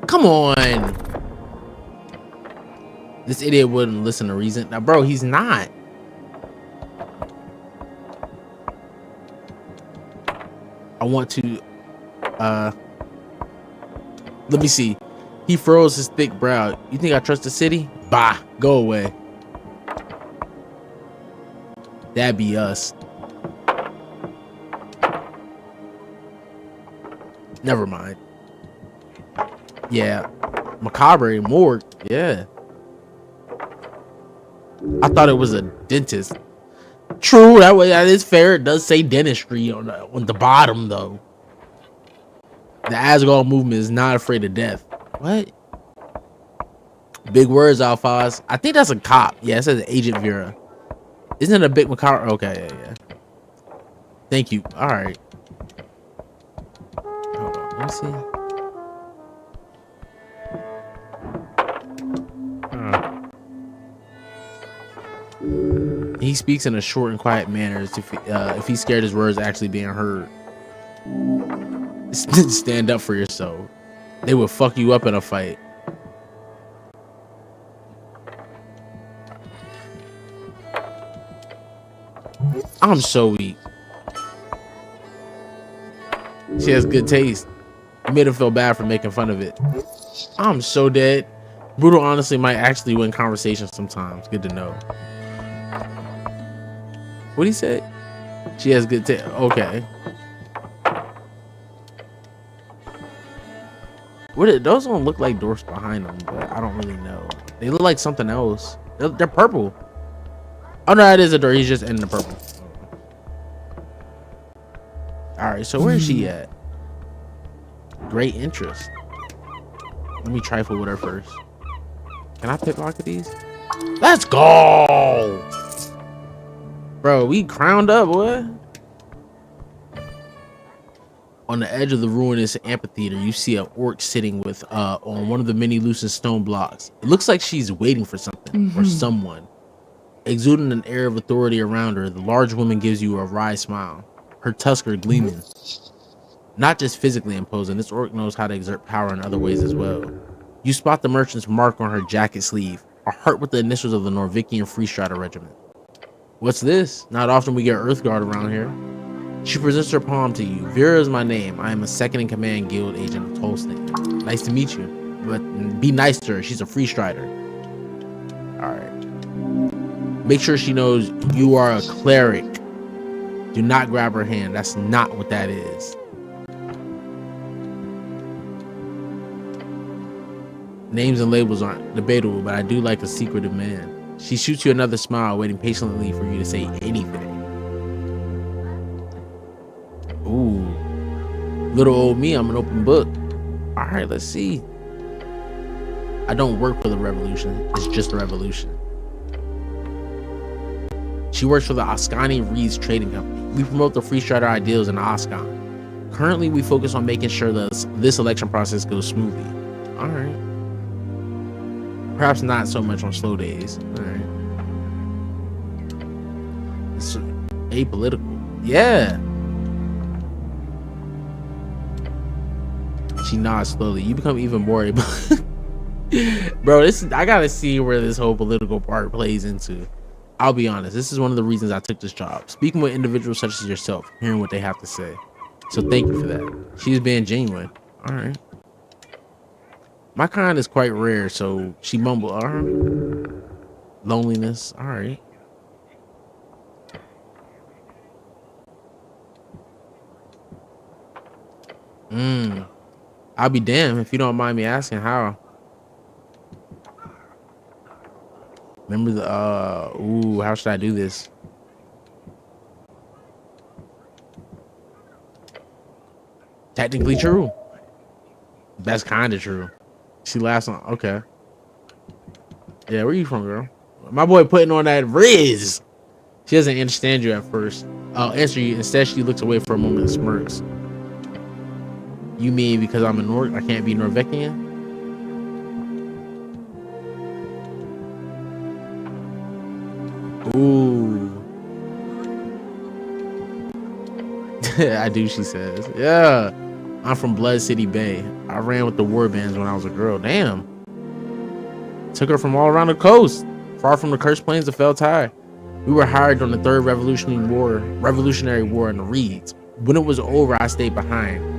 Come on. This idiot wouldn't listen to reason. Now, bro, he's not. I want to let me see. He furrows his thick brow. You think I trust the city? Bah, go away. That'd be us. Never mind. Yeah. Macabre morgue. Yeah. I thought it was a dentist. True, that is fair. It does say dentistry on the bottom, though. The Asgard movement is not afraid of death. What? Big words, Alphaz. I think that's a cop. Yeah, it says Agent Vera. Isn't it a big macabre? Okay, yeah. Thank you. All right. Hold on. Let me see. He speaks in a short and quiet manner as if he's scared his words actually being heard. Stand up for yourself. They will fuck you up in a fight. I'm so weak. She has good taste. You made him feel bad for making fun of it. I'm so dead. Brutal honestly might actually win conversations sometimes. Good to know. What he said? She has good taste. Okay. Those don't look like dwarfs behind them, but I don't really know. They look like something else. They're purple. Oh no, it is a door. He's just in the purple. All right, so where is she at? Great interest. Let me trifle with her first. Can I pickpocket these? Let's go, bro. We crowned up, boy. On the edge of the ruinous amphitheater, you see an orc sitting with on one of the many loosened stone blocks. It looks like she's waiting for something or someone. Exuding an air of authority around her, the large woman gives you a wry smile, her tusker gleaming. Not just physically imposing, this orc knows how to exert power in other ways as well. You spot the merchant's mark on her jacket sleeve, a heart with the initials of the Norvikian Free Strider Regiment. What's this? Not often we get Earthguard around here. She presents her palm to you. Vera is my name. I am a second-in-command guild agent of Tolstan. Nice to meet you. But be nice to her. She's a free strider. Alright. Make sure she knows you are a cleric. Do not grab her hand. That's not what that is. Names and labels aren't debatable, but I do like a secretive man. She shoots you another smile, waiting patiently for you to say anything. Ooh. Little old me, I'm an open book. All right, let's see. I don't work for the revolution. It's just a revolution. She works for the Ascani Reeds Trading Company. We promote the free strider ideals in Ascon. Currently, we focus on making sure that this election process goes smoothly. All right. Perhaps not so much on slow days. All right. It's apolitical. Yeah. She nods slowly. You become even more able. Bro, I gotta see where this whole political part plays into. I'll be honest, this is one of the reasons I took this job. Speaking with individuals such as yourself, hearing what they have to say. So thank you for that. She's being genuine. All right. My kind is quite rare, so she mumbled. Loneliness. All right. I'll be damned if you don't mind me asking how. Remember the how should I do this? Technically true. That's kind of true. She laughs on. Okay. Yeah, where you from, girl? My boy putting on that Riz. She doesn't understand you at first. I'll answer you. Instead, she looks away for a moment and smirks. You mean because I'm a Nork, I can't be Norvegian? Ooh. I do, she says. Yeah. I'm from Blood City Bay. I ran with the war bands when I was a girl. Damn. Took her from all around the coast, far from the cursed plains of Feltai. We were hired on the Third Revolutionary War in the Reeds. When it was over, I stayed behind.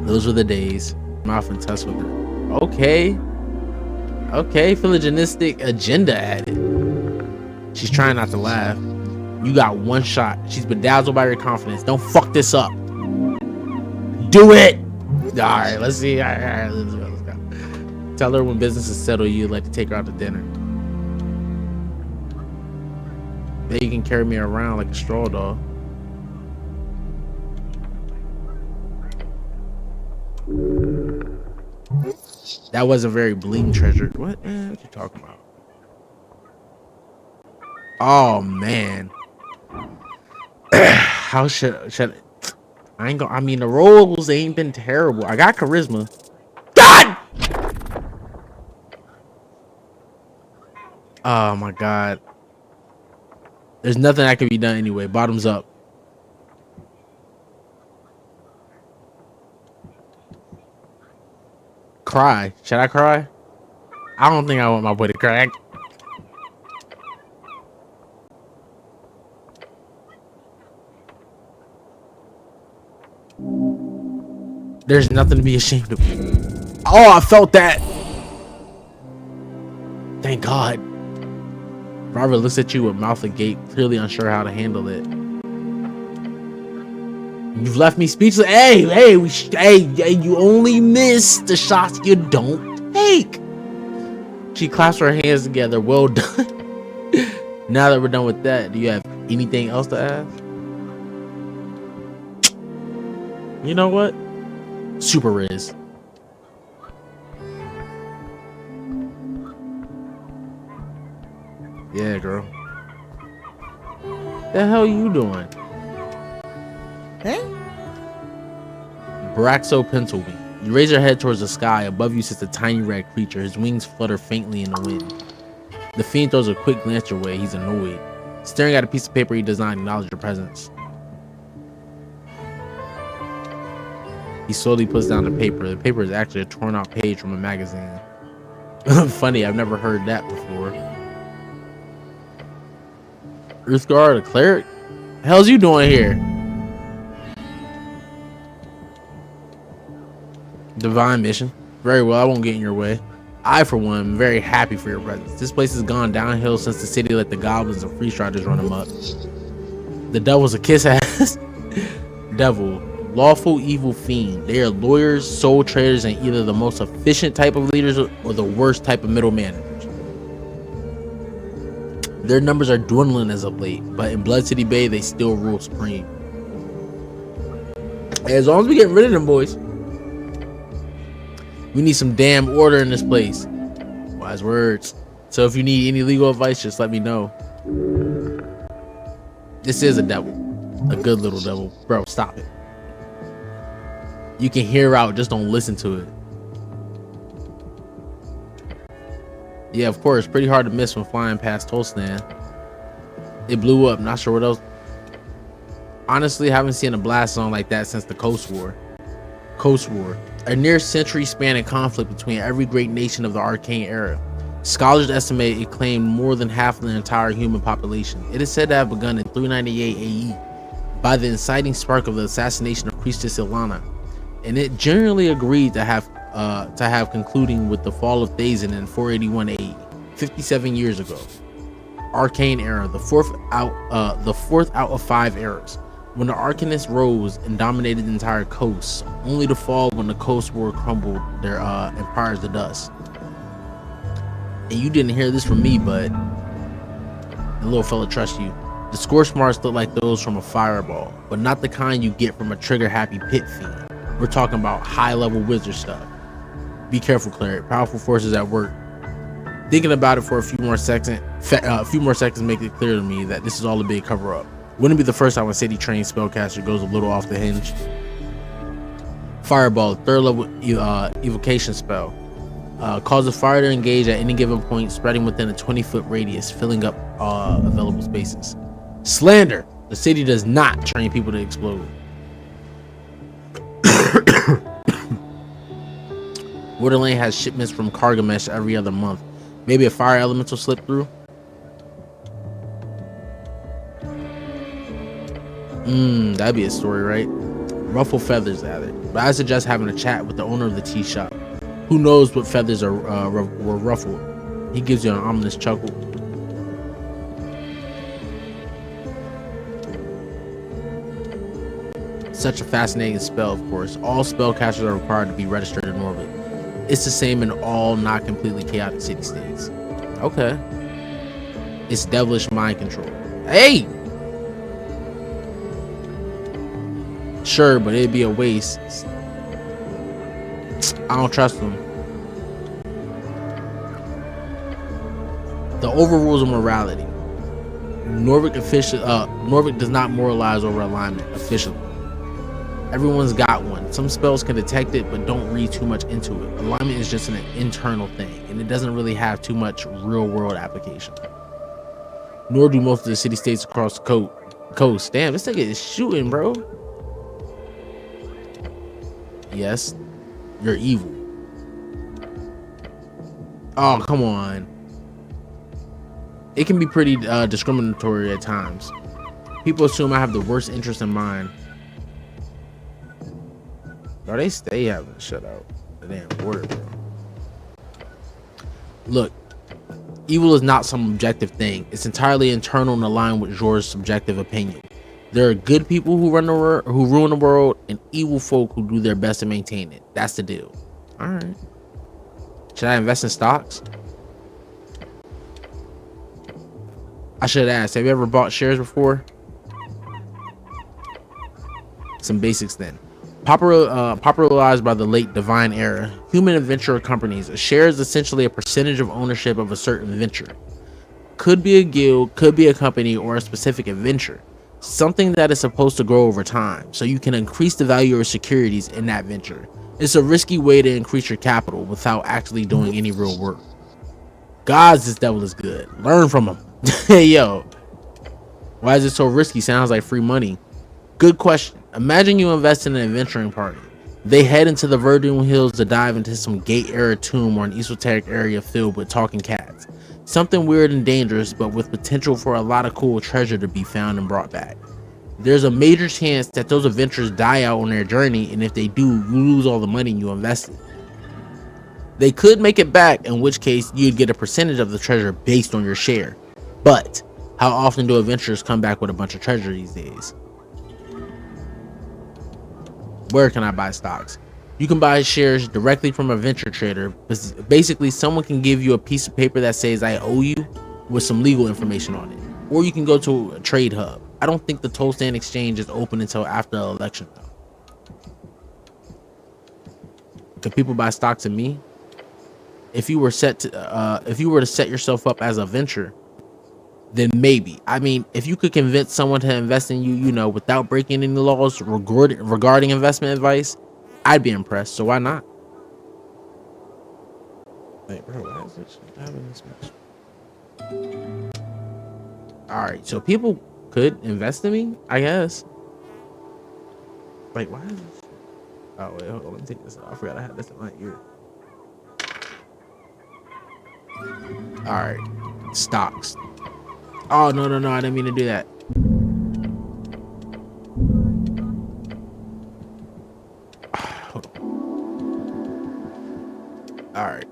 Those were the days. I'm off in touch with her. Okay. Okay, philogenistic agenda added. She's trying not to laugh. You got one shot. She's bedazzled by your confidence. Don't fuck this up. Do it. All right, let's see. All right, let's go. Tell her when business is settled, you'd like to take her out to dinner. Then you can carry me around like a straw doll. That wasn't very bling treasured. What? Man, what you talking about? Oh man. How should I ain't gonna, I mean the roles ain't been terrible. I got charisma. God! Oh my god. There's nothing that can be done anyway. Bottoms up. Cry. Should I cry? I don't think I want my boy to cry. There's nothing to be ashamed of. Oh, I felt that. Thank God. Robert looks at you with mouth agape, clearly unsure how to handle it. You've left me speechless. Hey, you only miss the shots you don't take. She clasps her hands together. Well done. Now that we're done with that, do you have anything else to ask? You know what? Super Riz. Yeah, girl. The hell you doing? Hey? Braxo Pentelby. You raise your head towards the sky. Above you sits a tiny red creature. His wings flutter faintly in the wind. The fiend throws a quick glance your way. He's annoyed. Staring at a piece of paper, he does not acknowledge your presence. He slowly puts down the paper. The paper is actually a torn out page from a magazine. Funny, I've never heard that before. Uthgar, the cleric? The hell's you doing here? Divine mission. Very well, I won't get in your way. I, for one, am very happy for your presence. This place has gone downhill since the city let the goblins and free striders run amok. The devil's a kiss ass. Devil, lawful evil fiend. They are lawyers, soul traders, and either the most efficient type of leaders or the worst type of middle managers. Their numbers are dwindling as of late, but in Blood City Bay, they still rule supreme. As long as we get rid of them boys, we need some damn order in this place. Wise words. So if you need any legal advice, just let me know. This is a devil. A good little devil. Bro, stop it. You can hear out, just don't listen to it. Yeah, of course. Pretty hard to miss when flying past Tolstan. It blew up. Not sure what else. Honestly, haven't seen a blast zone like that since the Coast War. A near century spanning conflict between every great nation of the Arcane era. Scholars estimate it claimed more than half of the entire human population. It is said to have begun in 398 AE by the inciting spark of the assassination of Priestess Ilana, and it generally agreed to have concluding with the fall of Thazin in 481 AE, 57 years ago. Arcane era, the fourth out of 5 eras, when the Arcanists rose and dominated the entire coast, only to fall when the Coast War crumbled their empires to dust. And you didn't hear this from me, but the little fella trusts you. The scorch marks look like those from a fireball, but not the kind you get from a trigger-happy pit fiend. We're talking about high-level wizard stuff. Be careful, cleric. Powerful forces at work. Thinking about it for a few more seconds make it clear to me that this is all a big cover-up. Wouldn't be the first time a city-trained spellcaster goes a little off the hinge. Fireball, 3rd level evocation spell. Causes fire to engage at any given point, spreading within a 20-foot radius, filling up available spaces. Slander. The city does not train people to explode. Waterlane has shipments from Cargamesh every other month. Maybe a fire elemental slip through. That'd be a story, right? Ruffle feathers at it. But I suggest having a chat with the owner of the tea shop. Who knows what feathers were ruffled? He gives you an ominous chuckle. Such a fascinating spell, of course. All spellcasters are required to be registered in orbit. It's the same in all not completely chaotic city-states. Okay. It's devilish mind control. Hey! Sure, but it'd be a waste. I don't trust them. The overrules of morality. Norvik does not moralize over alignment officially. Everyone's got one. Some spells can detect it, but don't read too much into it. Alignment is just an internal thing, and it doesn't really have too much real-world application. Nor do most of the city-states across the coast. Damn, this nigga is shooting, bro. Yes, you're evil. Oh, come on. It can be pretty discriminatory at times. People assume I have the worst interest in mind. Bro, they stay having to shut out the damn word, bro. Look, evil is not some objective thing. It's entirely internal and aligned with Jor's subjective opinion. There are good people who ruin the world, and evil folk who do their best to maintain it. That's the deal. All right. Should I invest in stocks? I should ask. Have you ever bought shares before? Some basics then. Popularized by the late Divine Era, human adventure companies, a share is essentially a percentage of ownership of a certain venture. Could be a guild, could be a company, or a specific adventure. Something that is supposed to grow over time, so you can increase the value of your securities in that venture. It's a risky way to increase your capital without actually doing any real work. Gods, this devil is good. Learn from him. Hey, yo. Why is it so risky? Sounds like free money. Good question. Imagine you invest in an adventuring party. They head into the Verdun Hills to dive into some gate-era tomb or an esoteric area filled with talking cats. Something weird and dangerous, but with potential for a lot of cool treasure to be found and brought back. There's a major chance that those adventurers die out on their journey, and if they do, you lose all the money you invested. They could make it back, in which case you'd get a percentage of the treasure based on your share. But How often do adventurers come back with a bunch of treasure these days? Where can I buy stocks? You can buy shares directly from a venture trader. Basically, someone can give you a piece of paper that says I owe you with some legal information on it. Or you can go to a trade hub. I don't think the Tollstand exchange is open until after the election though. Can people buy stocks in me? If you were to set yourself up as a venture, then maybe. I mean, if you could convince someone to invest in you, you know, without breaking any laws regarding investment advice, I'd be impressed. So why not? Wait, bro, why is this having this much? All right, so people could invest in me, I guess. Like, why is this? Oh wait, hold on, let me take this off. I forgot I had this in my ear. All right, stocks. Oh no, I didn't mean to do that. Hold on. All right,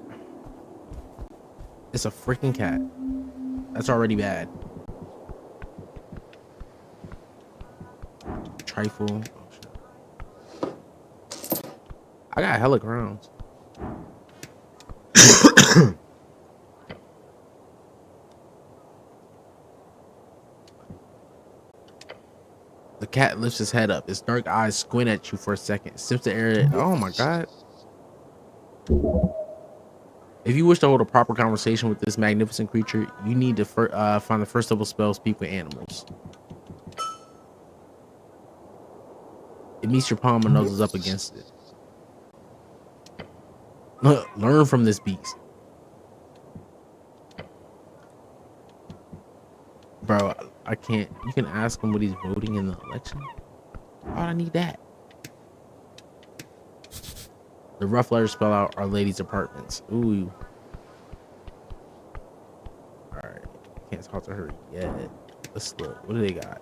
it's a freaking cat. That's already bad. Trifle. Oh, shit. I got hella crowns. The cat lifts his head up. Its dark eyes squint at you for a second. Sips the air. Oh my god. If you wish to hold a proper conversation with this magnificent creature, you need to find the first level spell speak with animals. It meets your palm and noses up against it. Learn from this beast. Bro, I can't. You can ask him what he's voting in the election. Why do I need that? The rough letters spell out Our Lady's apartments. Ooh. Alright. Can't talk to her yet. Let's look. What do they got?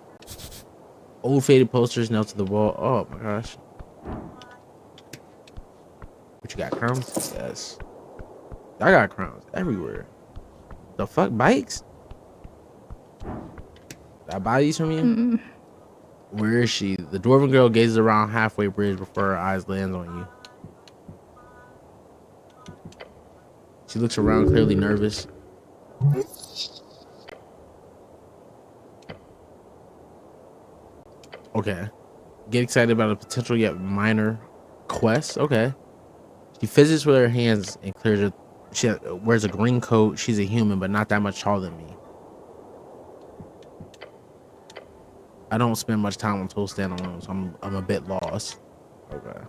Old faded posters nailed to the wall. Oh my gosh. What you got? Crowns? Yes. I got crowns everywhere. The fuck? Bikes? Did I buy these from you? Where is she? The dwarven girl gazes around halfway bridge before her eyes lands on you. She looks around, clearly nervous. Okay. Get excited about a potential yet minor quest. Okay. She fizzes with her hands and clears her. She wears a green coat. She's a human, but not that much taller than me. I don't spend much time on Tollstand alone, so I'm a bit lost. Okay.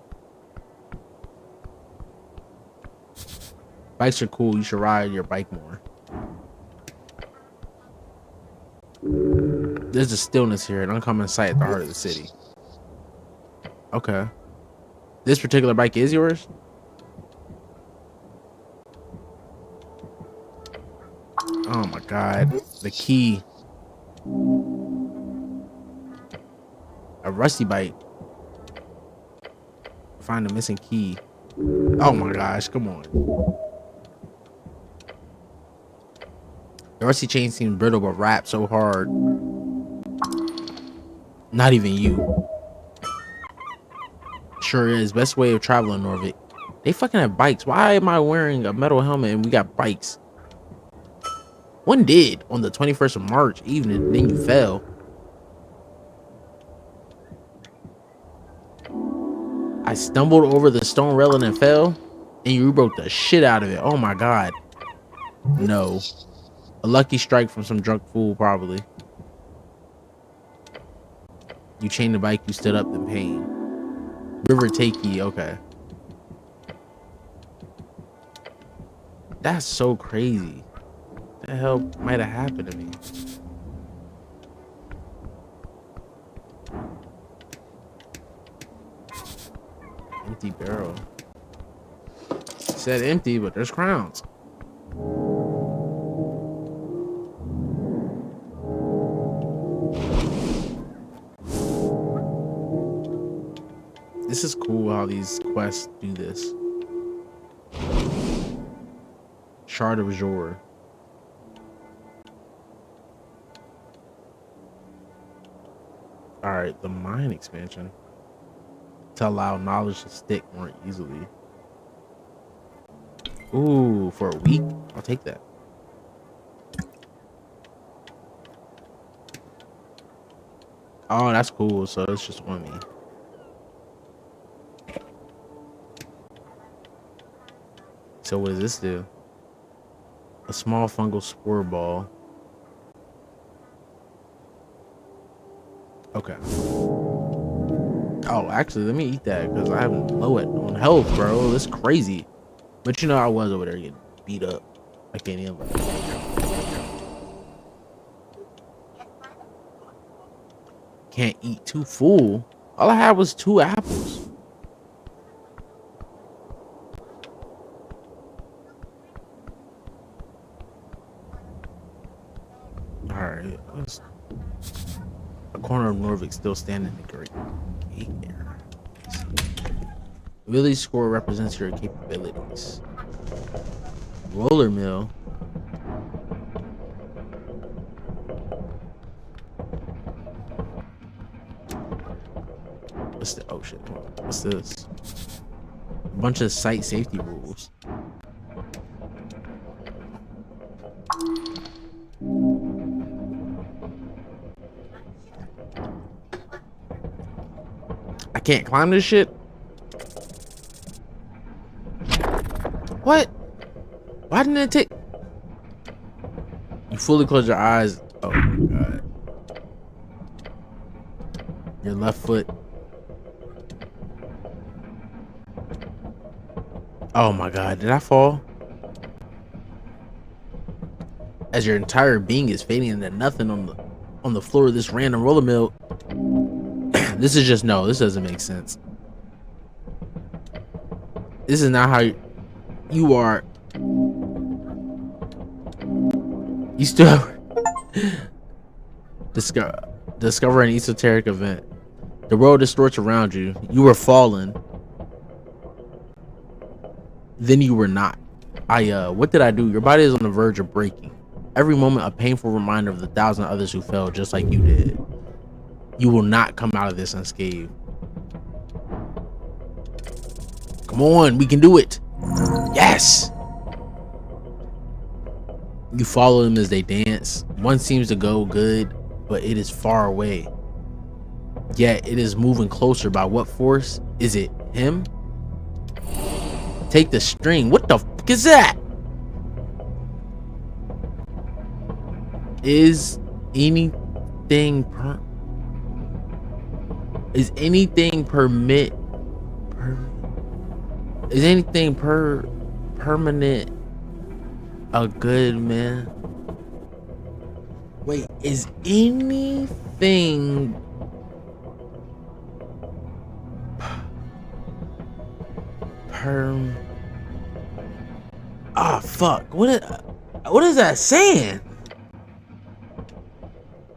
Bikes are cool. You should ride your bike more. There's a stillness here, an uncommon sight at the heart of the city. Okay. This particular bike is yours? Oh my god. The key. A rusty bike. Find the missing key. Oh my gosh, come on. The rusty chain seems brittle but wrapped so hard. Not even you. Sure is. Best way of traveling, Norvik. They fucking have bikes. Why am I wearing a metal helmet and we got bikes? One did on the 21st of March evening, then you fell. I stumbled over the stone railing and fell, and you broke the shit out of it. Oh my god. No. A lucky strike from some drunk fool, probably. You chained the bike, you stood up in pain. River Takey, okay. That's so crazy. What the hell might have happened to me? Empty barrel. It said empty, but there's crowns. This is cool how these quests do this. Shard of Azure. All right, the mind expansion to allow knowledge to stick more easily. Ooh, for a week, I'll take that. Oh, that's cool. So it's just on me. So what does this do? A small fungal spore ball. Okay. Oh, actually, let me eat that because I haven't low it on health, bro. That's crazy. But you know, I was over there getting beat up. I can't even. Can't eat too full. All I had was 2 apples. All right. A corner of Norvik still standing in the great area. Ability score represents your capabilities. Roller mill. What's the oh shit? What's this? A bunch of site safety rules. I can't climb this shit. What? Why didn't it take? You fully close your eyes. Oh my god. Your left foot. Oh my god, did I fall? As your entire being is fading into nothing on the floor of this random roller mill. This is just no, this doesn't make sense. This is not how you are. You still discover an esoteric event. The world distorts around you. You were fallen. Then you were not. What did I do? Your body is on the verge of breaking. Every moment a painful reminder of the 1,000 others who fell just like you did. You will not come out of this unscathed. Come on, we can do it. Yes. You follow them as they dance. One seems to go good, but it is far away. Yet it is moving closer. By what force? Is it him? Take the string. What the fuck is that? Is anything permanent a good man? Wait, is anything fuck, what is that saying?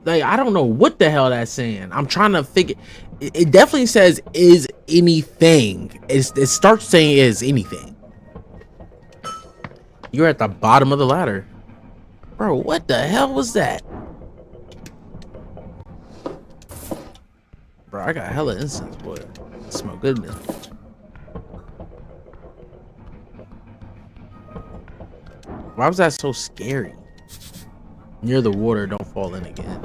Like, I don't know what the hell that's saying. I'm trying to figure. It definitely says is anything. It starts saying is anything. You're at the bottom of the ladder. Bro, what the hell was that? Bro, I got hella incense, boy. Smell good in this bitch. Why was that so scary? Near the water, don't fall in again.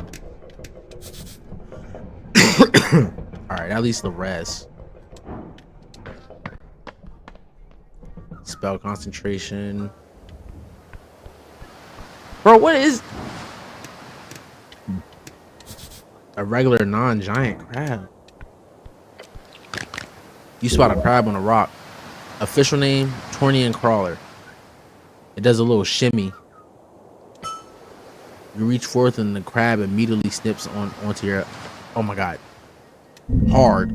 Alright, at least the rest. Spell concentration. Bro, what is a regular non-giant crab? You spot a crab on a rock. Official name, Tornian Crawler. It does a little shimmy. You reach forth and the crab immediately snips onto your. Oh my god. Hard.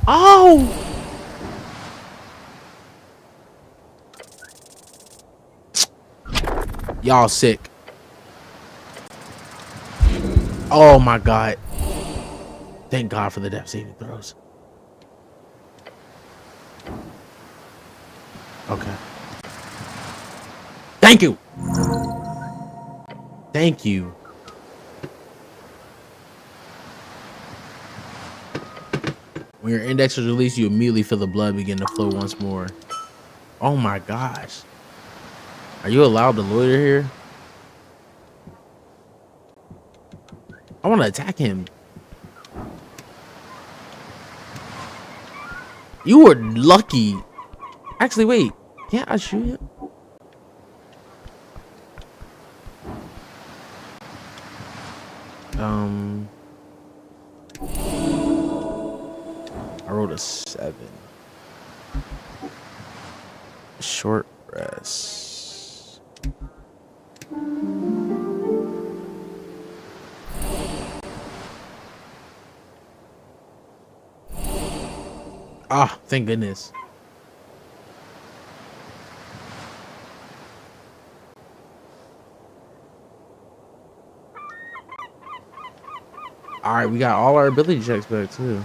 Oh! Y'all sick. Oh my god. Thank God for the death saving throws. Okay. Thank you. Thank you. When your index is released, you immediately feel the blood begin to flow once more. Oh my gosh. Are you allowed to loiter here? I want to attack him. You were lucky. Actually, wait. Can't I shoot him? I rolled a 7. Short rest. Ah, thank goodness. All right, we got all our ability checks back too.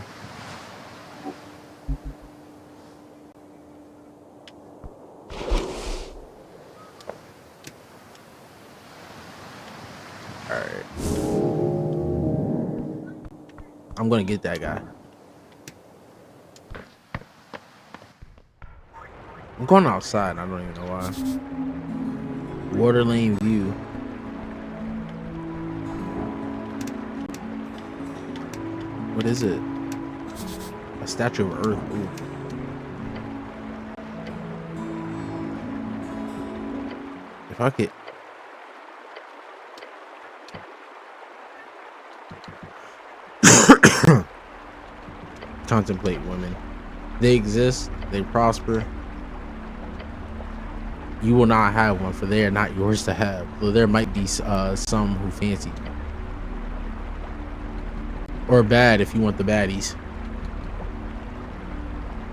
All right, I'm gonna get that guy. I'm going outside. I don't even know why. Water lane view. What is it? A statue of Earth. Ooh. If I could. Contemplate women. They exist. They prosper. You will not have one, for they are not yours to have. Though there might be some who fancy you. Or bad if you want the baddies.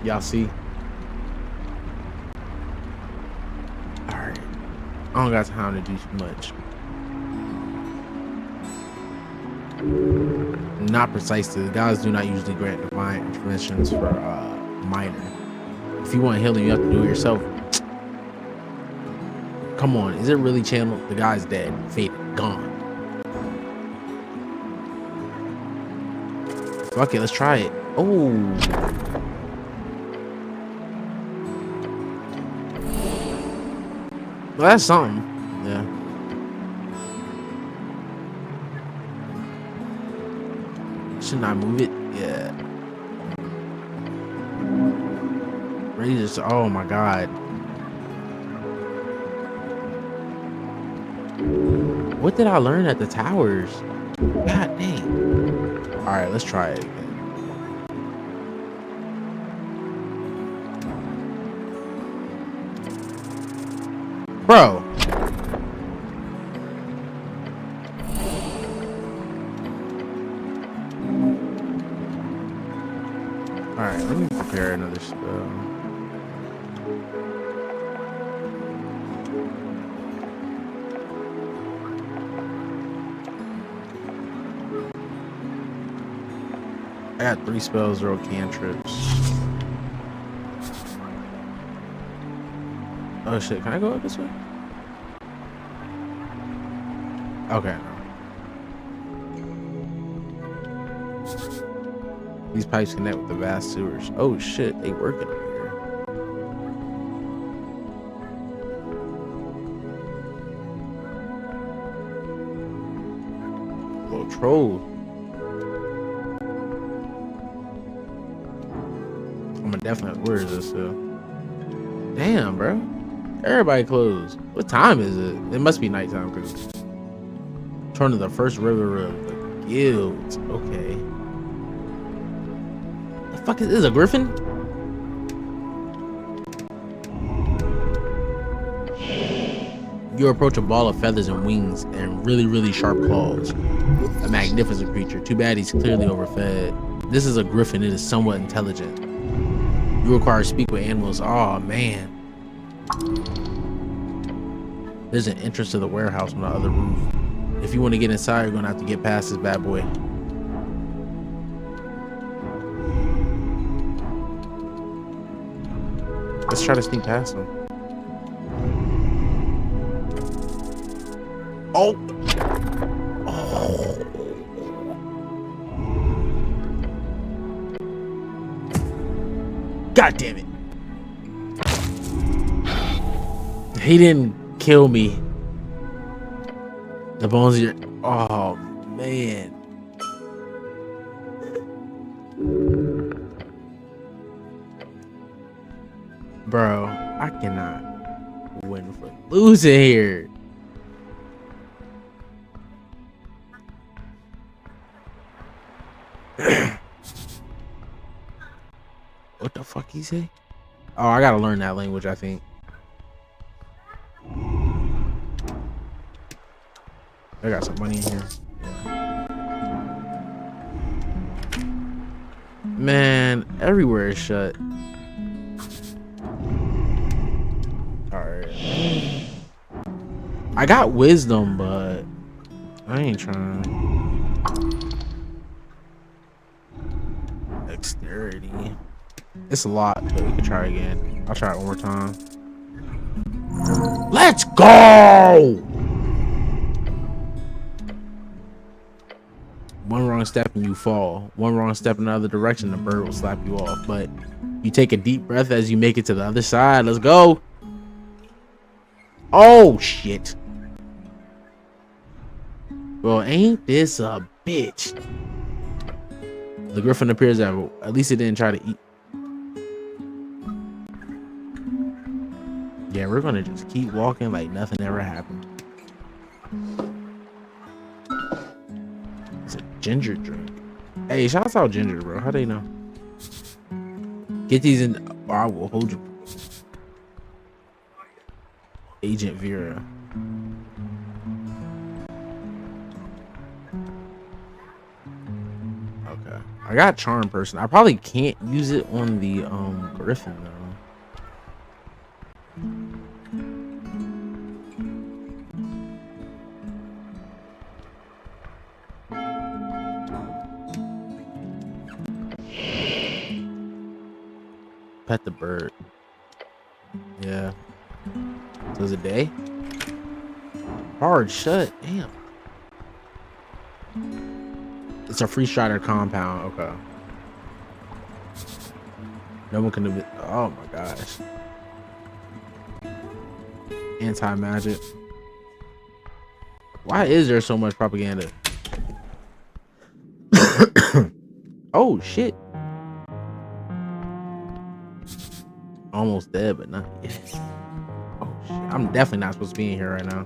Y'all see? Alright. I don't got time to do too much. Not precisely. The gods do not usually grant divine interventions for minor. If you want healing, you have to do it yourself. Come on, is it really channeled? The guy's dead. Faded. Gone. Fuck it, let's try it. Oh. Well, that's something. Yeah. Shouldn't I move it? Yeah. Ready to, oh my god. What did I learn at the towers? God dang. Alright, let's try it again. Bro. Alright, let me prepare another spell. I got 3 spells, 0 cantrips. Oh shit, can I go up this way? Okay. These pipes connect with the vast sewers. Oh shit, they working over here. Little troll. I'm a definite. Where is this? Damn, bro. Everybody closed. What time is it? It must be nighttime because turn to the first river of the guilds. Okay. The fuck is this? A griffin? You approach a ball of feathers and wings and really, really sharp claws. A magnificent creature. Too bad he's clearly overfed. This is a griffin. It is somewhat intelligent. You require to speak with animals. Oh man. There's an entrance to the warehouse on the other roof. If you want to get inside, you're gonna have to get past this bad boy. Let's try to sneak past him. Oh. Oh. God damn it. He didn't kill me. The bones of your... Oh, man. Bro, I cannot win for losing here. What the fuck he say? Oh, I gotta learn that language, I think. I got some money in here. Yeah. Man, everywhere is shut. Alright. I got wisdom, but I ain't trying. Dexterity. It's a lot, but we can try again. I'll try it one more time. Let's go! One wrong step and you fall. One wrong step in the other direction, the bird will slap you off. But you take a deep breath as you make it to the other side. Let's go. Oh, shit. Well, ain't this a bitch? The griffin appears at least it didn't try to eat. Yeah, we're gonna just keep walking like nothing ever happened. It's a ginger drink. Hey, shouts out Ginger, bro. How they know? Get these in. Or I will hold you. Agent Vera. Okay. I got Charm Person. I probably can't use it on the Griffin though. Pet the bird. Yeah. So is it day? Hard shut. Damn. It's a free strider compound. Okay. No one can do it. Oh my gosh. Anti-magic. Why is there so much propaganda? Oh shit. Almost dead, but not yet. Oh shit. I'm definitely not supposed to be in here right now.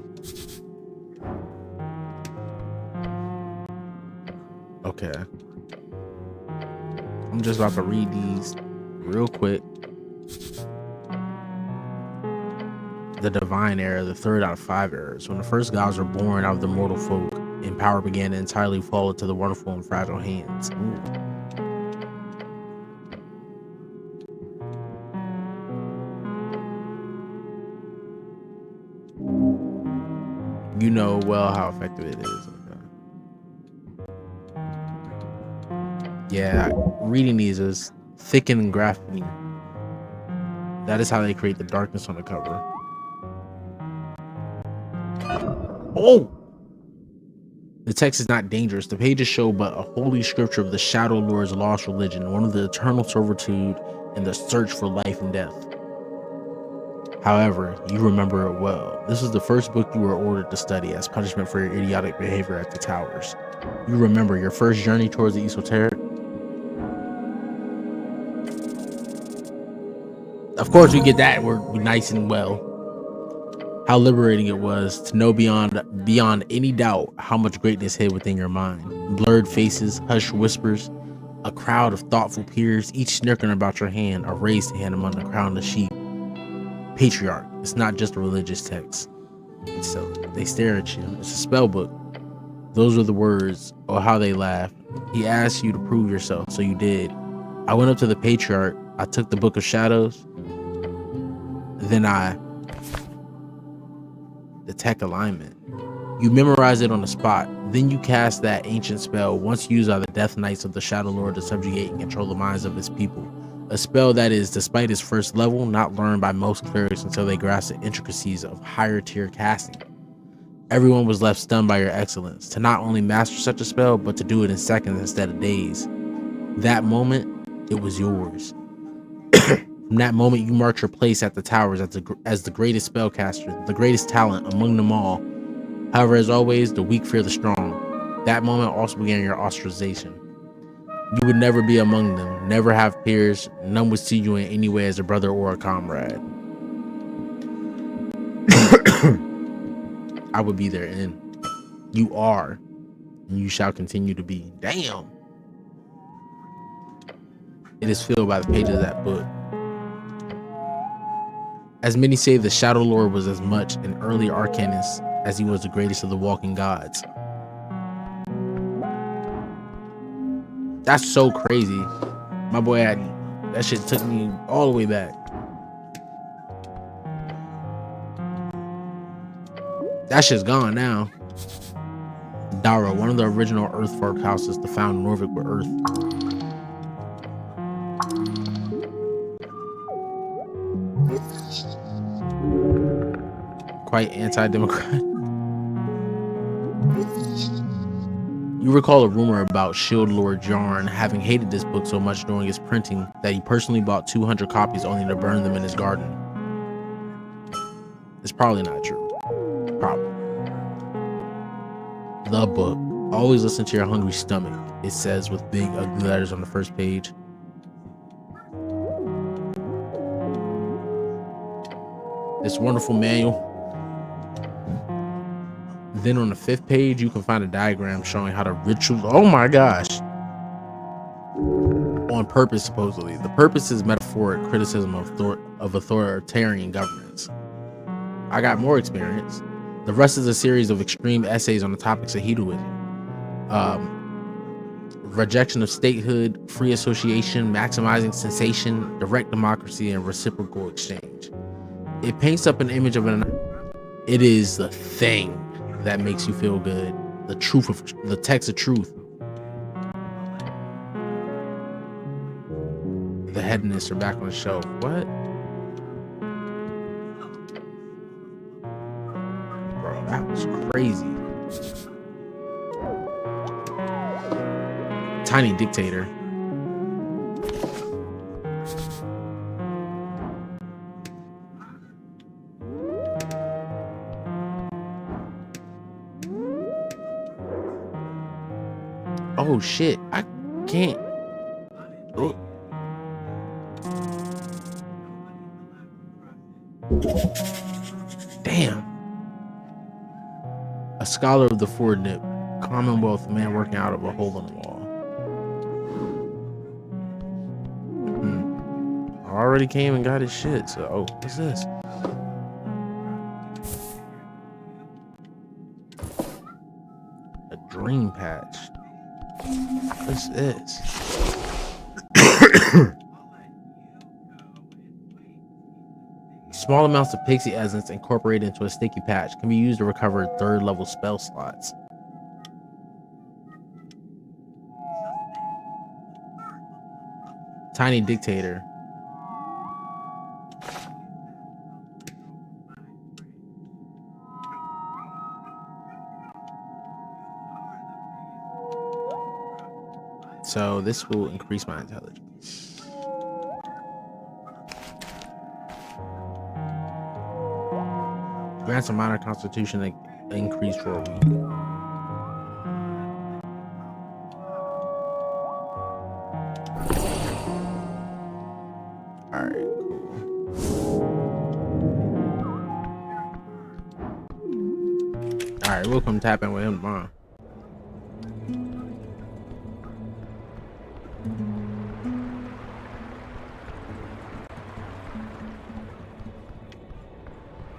Okay. I'm just about to read these real quick. The divine era, the third out of 5 eras. When the first gods were born out of the mortal folk, and power began to entirely fall into the wonderful and fragile hands. Ooh. You know well how effective it is. Okay. Yeah, reading these is thick and graphene. That is how they create the darkness on the cover. Oh! The text is not dangerous. The pages show but a holy scripture of the Shadow Lord's lost religion, one of the eternal servitude and the search for life and death. However, you remember it well. This was the first book you were ordered to study as punishment for your idiotic behavior at the towers. You remember your first journey towards the esoteric? Of course we get that. We're nice and well. How liberating it was to know beyond any doubt how much greatness hid within your mind. Blurred faces, hushed whispers, a crowd of thoughtful peers, each snickering about your hand, a raised hand among the crown of sheep. Patriarch. It's not just a religious text. They stare at you. It's a spell book. Those were the words, or how they laughed. He asked you to prove yourself, so you did. I went up to the patriarch. I took the book of shadows. Then I detect alignment. You memorize it on the spot. Then you cast that ancient spell once used by the Death Knights of the Shadow Lord to subjugate and control the minds of his people. A spell that is, despite its first level, not learned by most clerics until they grasp the intricacies of higher tier casting. Everyone was left stunned by your excellence, to not only master such a spell, but to do it in seconds instead of days. That moment, it was yours. From that moment, you marked your place at the towers as the greatest spellcaster, the greatest talent among them all. However, as always, the weak fear the strong. That moment also began your ostracization. You would never be among them, never have peers, none would see you in any way as a brother or a comrade. I would be their end. You are, and you shall continue to be. Damn. It is filled by the pages of that book. As many say, the Shadow Lord was as much an early arcanist as he was the greatest of the walking gods. That's so crazy. My boy, that shit took me all the way back. That shit's gone now. Dara, one of the original Earthfolk houses to found Norvik with Earth. Quite anti-democrat. You recall a rumor about Shield Lord Jarn having hated this book so much during its printing that he personally bought 200 copies only to burn them in his garden. It's probably not true. Probably. The book. Always listen to your hungry stomach, it says with big ugly letters on the first page. This wonderful manual. Then on the 5th page, you can find a diagram showing how the ritual, oh my gosh, on purpose supposedly. The purpose is metaphoric criticism of authoritarian governments. I got more experience. The rest is a series of extreme essays on the topics of hedonism. Rejection of statehood, free association, maximizing sensation, direct democracy, and reciprocal exchange. It paints up an image of it is the thing that makes you feel good. The truth of the text of truth. The hedonists are back on the shelf. What? Bro, that was crazy. Tiny dictator. Oh shit, I can't. Oh. Damn. A scholar of the Fordnip, Commonwealth man working out of a hole in the wall. I already came and got his shit, so oh, what's this? A dream patch. What's this? Small amounts of pixie essence incorporated into a sticky patch can be used to recover 3rd level spell slots. Tiny dictator. So this will increase my intelligence. Grants a minor constitution increase for a week. Alright, cool. Alright, we'll come tap in with him tomorrow.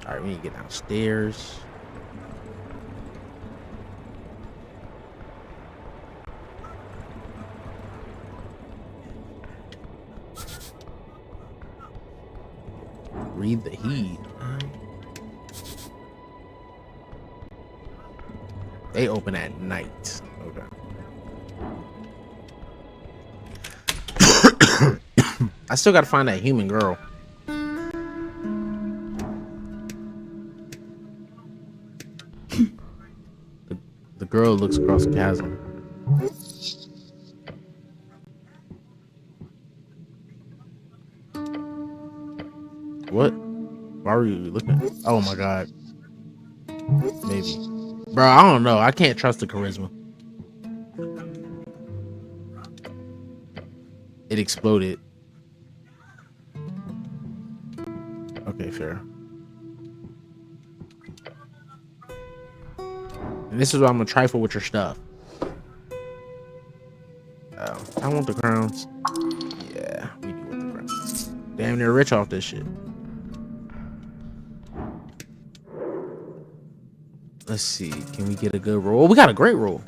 Alright, we need to get downstairs. Read the heat. They open at night. Okay. I still gotta find that human girl. The girl looks across the chasm. are we looking? Oh my god. Maybe. Bro, I don't know. I can't trust the charisma. It exploded. Okay, fair. And this is why I'm gonna trifle with your stuff. Oh, I want the crowns. Yeah, we do want the crowns. Damn near rich off this shit. Let's see. Can we get a good roll? Oh, we got a great roll.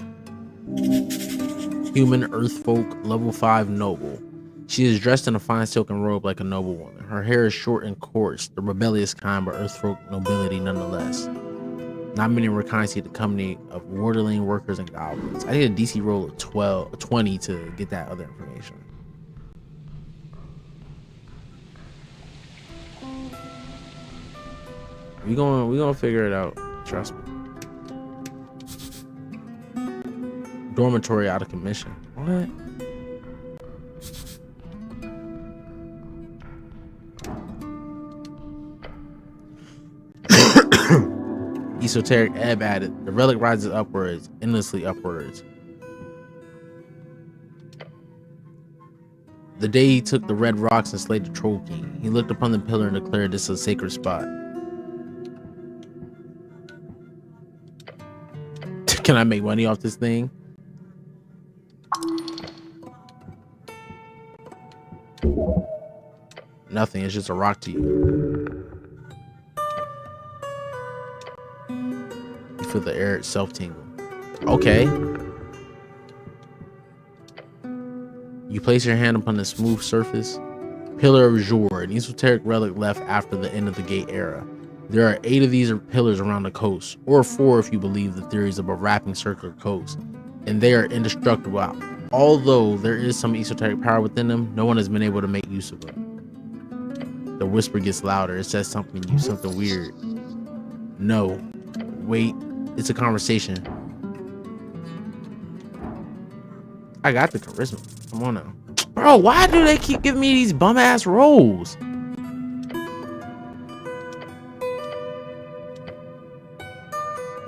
Human Earthfolk, level 5 noble. She is dressed in a fine silken robe like a noble woman. Her hair is short and coarse, the rebellious kind, but Earthfolk nobility nonetheless. Not many were kind to the company of Waterling workers and goblins. I need a DC roll of 20 to get that other information. We gonna figure it out. Trust me. Dormitory out of commission. What? Esoteric ebb added. The relic rises upwards, endlessly upwards. The day he took the red rocks and slayed the Troll King, he looked upon the pillar and declared this a sacred spot. Can I make money off this thing? Nothing, it's just a rock to you. You feel the air itself tingle. Okay. You place your hand upon the smooth surface. Pillar of Jor, an esoteric relic left after the end of the Gate era. There are 8 of these pillars around the coast, or 4 if you believe the theories of a wrapping circular coast, and they are indestructible. Although there is some esoteric power within them, no one has been able to make use of them. The whisper gets louder. It says something to you, something weird. No. Wait, it's a conversation. I got the charisma. Come on now. Bro, why do they keep giving me these bum ass rolls?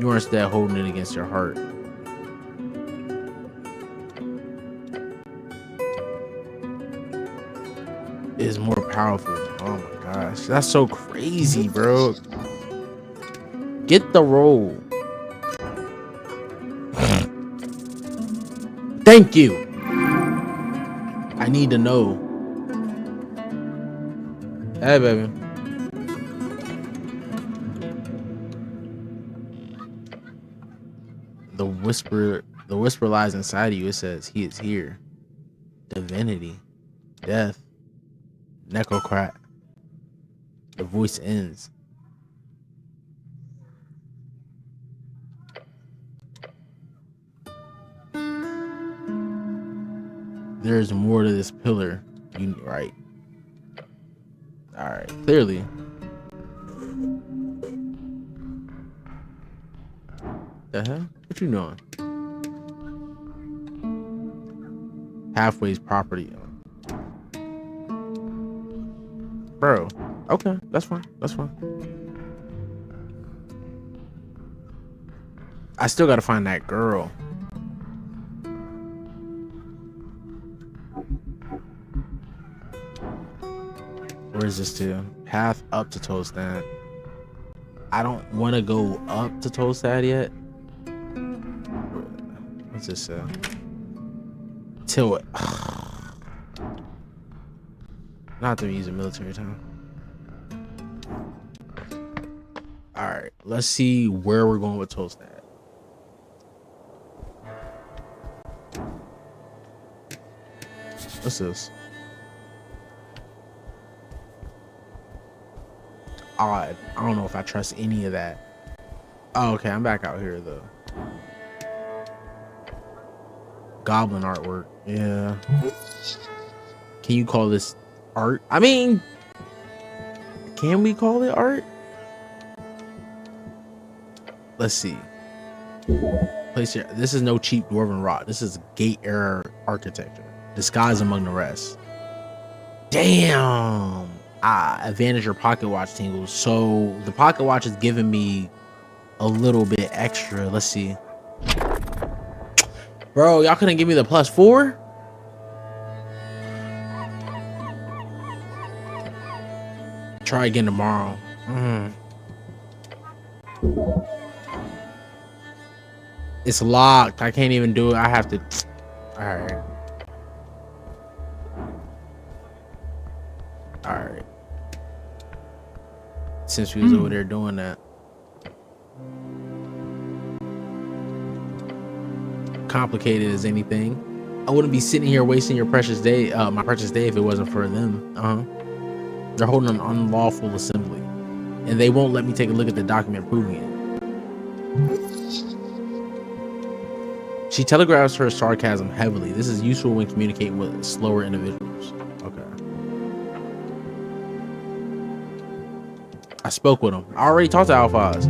You are instead holding it against your heart. It is more powerful. Oh my gosh. That's so crazy, bro. Get the roll. Thank you. I need to know. Hey, baby. The whisper lies inside of you. It says, he is here. Divinity. Death. Necrocrat. The voice ends. There's more to this pillar. You right. Alright, clearly. The hell? What you doing? Halfway's property. Bro. Okay, that's fine. That's fine. I still gotta find that girl. Where is this to? Path up to Toadstand. I don't want to go up to Toadstand yet. What's this? Till it. Not to use a military time. All right, let's see where we're going with Toadstand. What's this? Odd. I don't know if I trust any of that. Oh, okay, I'm back out here though. Goblin artwork. Yeah. Can you call this art? I mean, can we call it art? Let's see. Place here. This is no cheap dwarven rock. This is Gate era architecture, disguised among the rest. Damn. advantage or pocket watch tingles. So the pocket watch is giving me a little bit extra. Let's see. Bro, y'all couldn't give me the +4? Try again tomorrow. It's locked. I can't even do it. I have to. Alright. Alright. Since we was over there doing that. Complicated as anything. I wouldn't be sitting here wasting your precious day, my precious day, if it wasn't for them. They're holding an unlawful assembly, and they won't let me take a look at the document proving it. She telegraphs her sarcasm heavily. This is useful when communicating with slower individuals. Okay. I spoke with him. I already talked to Alphaz.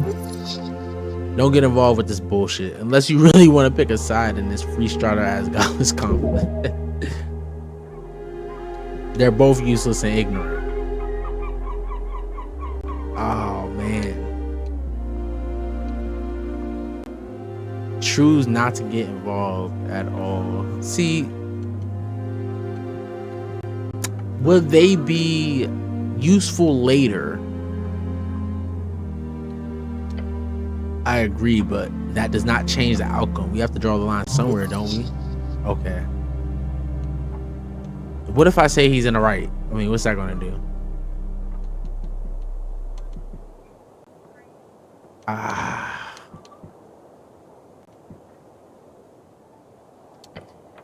Don't get involved with this bullshit unless you really want to pick a side in this free strider ass godless conflict. They're both useless and ignorant. Oh man. Choose not to get involved at all. See, will they be useful later? I agree, but that does not change the outcome. We have to draw the line somewhere, don't we? Okay. What if I say he's in the right? I mean, what's that gonna do?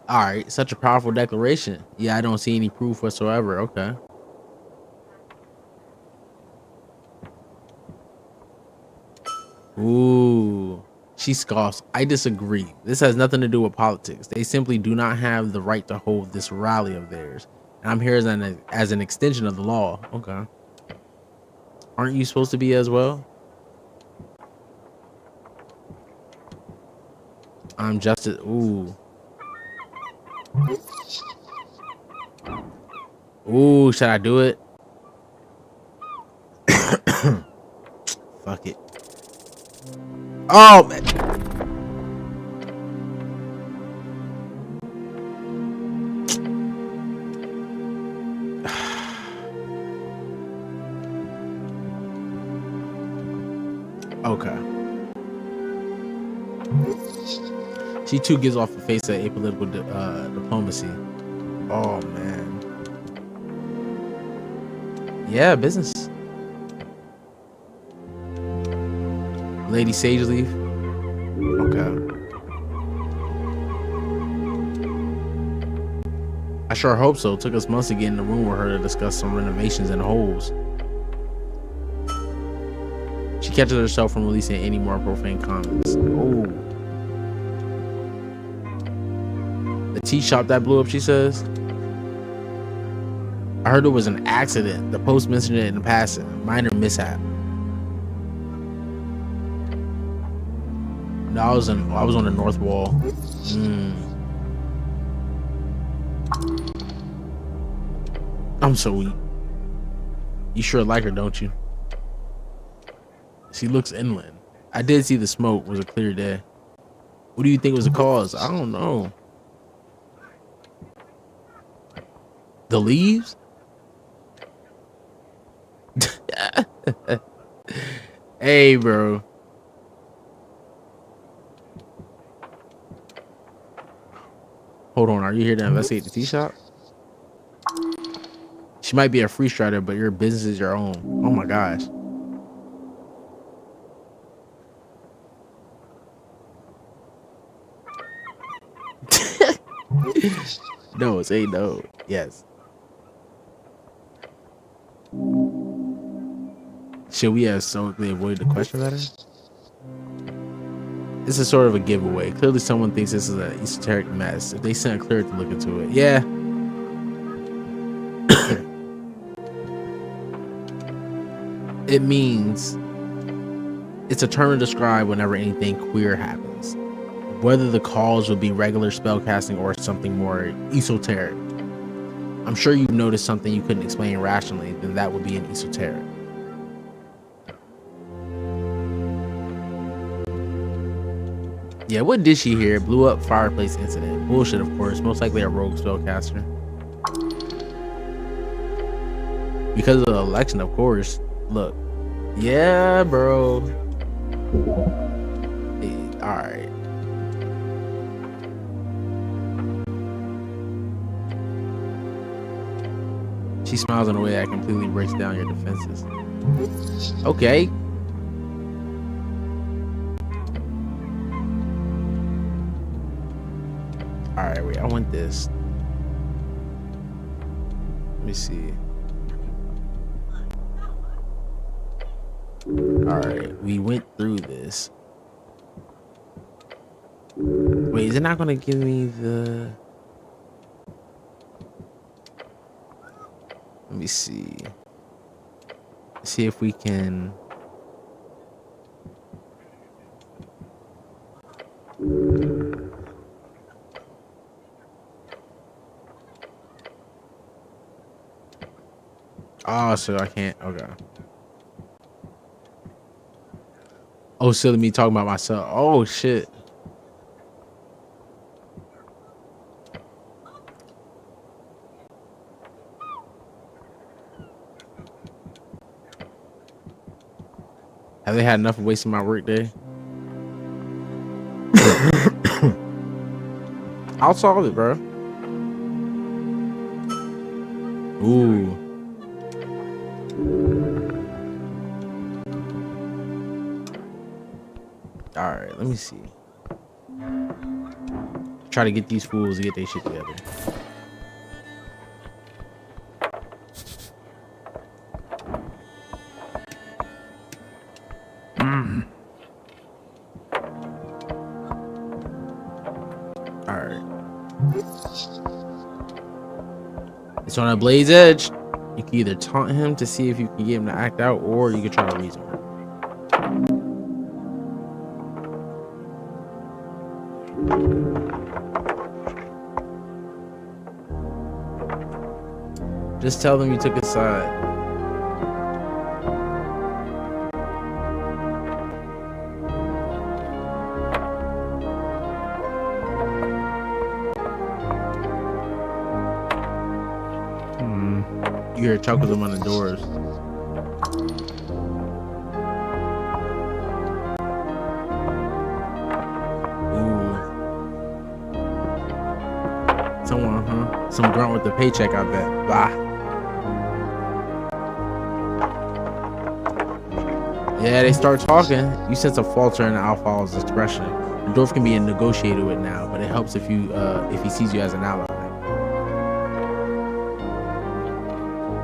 All right, such a powerful declaration. Yeah, I don't see any proof whatsoever. Okay. Ooh, she scoffs. I disagree. This has nothing to do with politics. They simply do not have the right to hold this rally of theirs. And I'm here as an extension of the law. Okay. Aren't you supposed to be as well? I'm just as, ooh. Ooh, should I do it? Fuck it. Oh man. Okay. She too gives off the face of apolitical diplomacy. Oh man. Yeah, business. Lady Sage Leaf. Okay. I sure hope so. It took us months to get in the room with her to discuss some renovations and holes. She catches herself from releasing any more profane comments. Oh. The tea shop that blew up, she says. I heard it was an accident. The Post mentioned it in passing. Minor mishap. No, I was on the north wall. I'm so weak. You sure like her, don't you? She looks inland. I did see the smoke. Was a clear day. What do you think was the cause? I don't know. The leaves? Hey, bro. Hold on. Are you here to investigate the tea shop? She might be a free strider, but your business is your own. Oh my gosh. No, say no. Yes. Should we have stoically avoided the question better? This is sort of a giveaway. Clearly someone thinks this is an esoteric mess. If they sent a cleric to look into it. Yeah. It means it's a term to describe whenever anything queer happens. Whether the cause would be regular spellcasting or something more esoteric. I'm sure you've noticed something you couldn't explain rationally, then that would be an esoteric. Yeah, what did she hear? Blew up fireplace incident. Bullshit, of course. Most likely a rogue spellcaster. Because of the election, of course. Look. Yeah, bro. Alright. She smiles in a way that completely breaks down your defenses. Okay. Alright, wait, I want this. Let me see. Alright, we went through this. Wait, is it not gonna give me the... Let me see. See if we can... Oh, so I can't. Okay. Oh, silly me talking about myself. Oh, shit. Have they had enough of wasting my work day? I'll solve it, bro. Ooh. All right, let me see. Try to get these fools to get their shit together. All right. It's on a blaze edge. You can either taunt him to see if you can get him to act out, or you can try to reason with him. Just tell them you took his side. You hear chuckles on the doors. Ooh. Someone, huh? Some grunt with the paycheck, I bet. Blah. Yeah, they start talking. You sense a falter in Alphal's expression. The dwarf can be negotiated with now, but it helps if he sees you as an ally.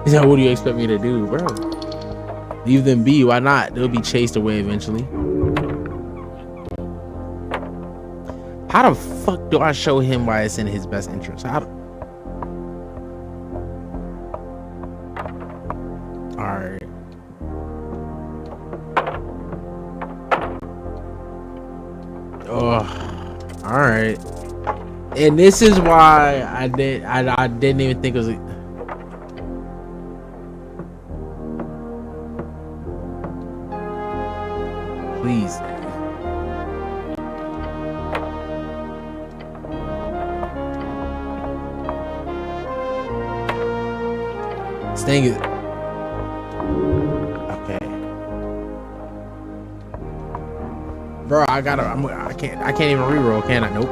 Yeah, what do you expect me to do, bro? Leave them be. Why not? They'll be chased away eventually. How the fuck do I show him why it's in his best interest? How do... Alright. Oh, alright. And this is why I didn't even think it was... Please. Staying it. Okay. Bro, I can't even reroll, can I? Nope.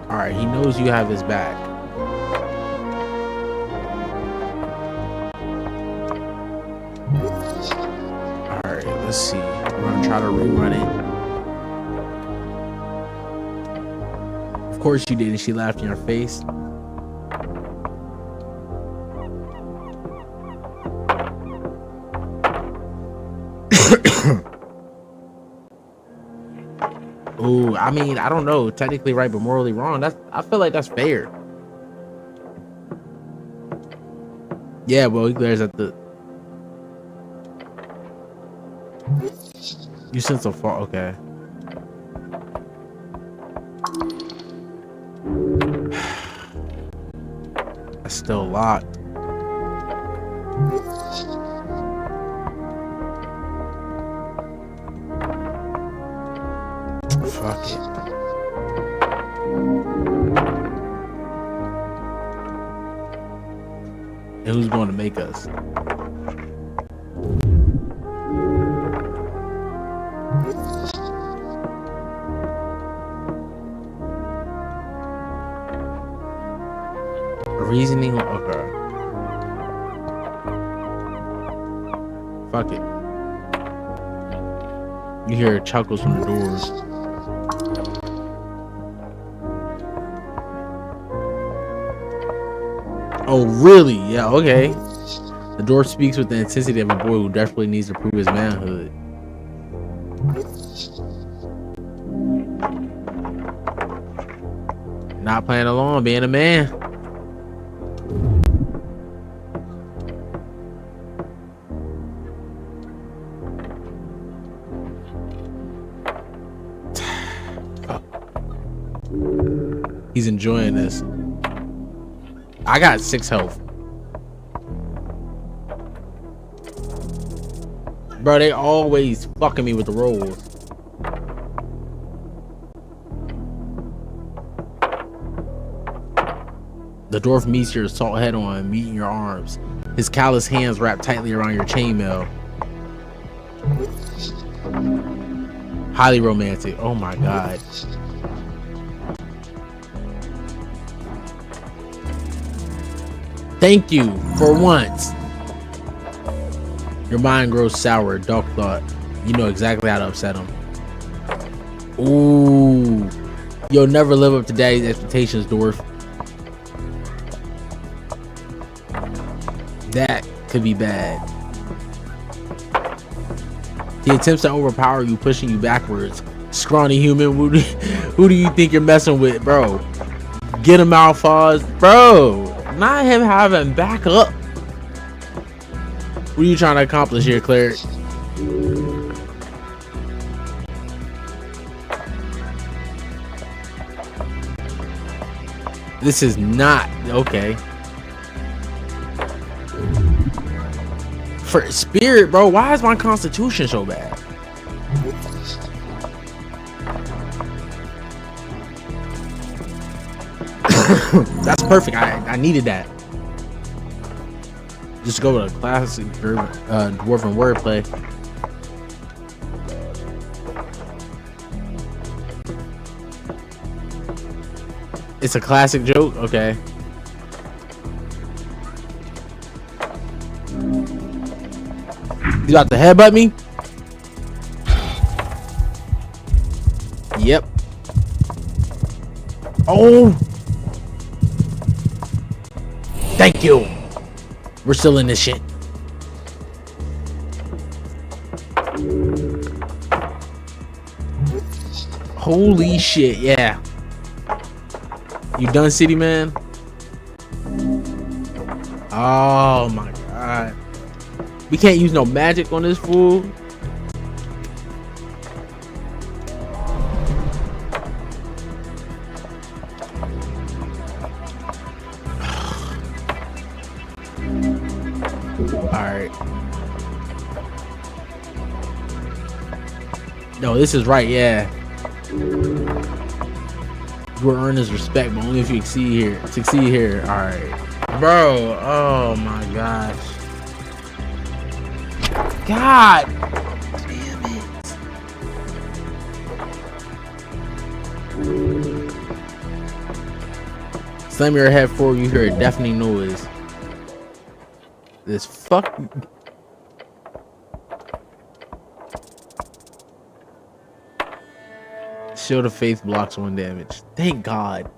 Alright, he knows you have his back. Alright, let's see. We're gonna try to rerun it. Of course you did, and she laughed in your face. Ooh, I mean, I don't know. Technically right, but morally wrong. I feel like that's fair. Yeah, well, he glares at the. You sent so far. Okay. That's still locked. Fuck it. And who's going to make us? Reasoning. Okay. Fuck it. You hear chuckles from the doors. Oh, really? Yeah, okay. The door speaks with the intensity of a boy who desperately needs to prove his manhood. Not playing along, being a man. He's enjoying this. I got 6 health. Bro, they always fucking me with the rolls. The dwarf meets your assault head on, meeting your arms. His callous hands wrap tightly around your chainmail. Highly romantic. Oh my god. Thank you for once. Your mind grows sour, dark thought. You know exactly how to upset him. Ooh. You'll never live up to daddy's expectations, dwarf. That could be bad. He attempts to overpower you, pushing you backwards. Scrawny human, who do you think you're messing with, bro? Get him out, Foz. Bro, not him having backup. What are you trying to accomplish here, cleric? This is not okay. For spirit, bro, why is my constitution so bad? That's perfect. I needed that. Just go with a classic dwarven wordplay. It's a classic joke. Okay. You got the headbutt me? Yep. Oh. Thank you. We're still in this shit. Holy shit, yeah. You done, city man? Oh my god. We can't use no magic on this fool. Alright. No, this is right, yeah. You will earn his respect, but only if you succeed here. Alright. Bro, oh my gosh. God damn it. Slam your head forward, you hear a deafening noise. This fuck. Shield of Faith blocks 1 damage. Thank God.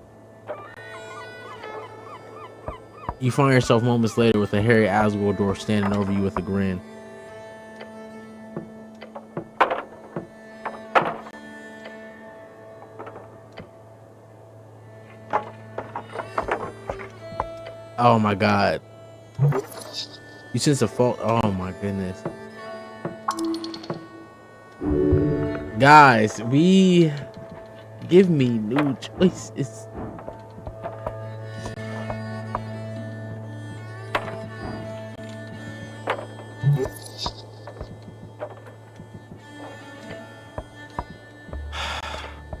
You find yourself moments later with a hairy Asgore dwarf standing over you with a grin. Oh my god. You sense a fault. Oh my goodness. Guys, we give me new choices.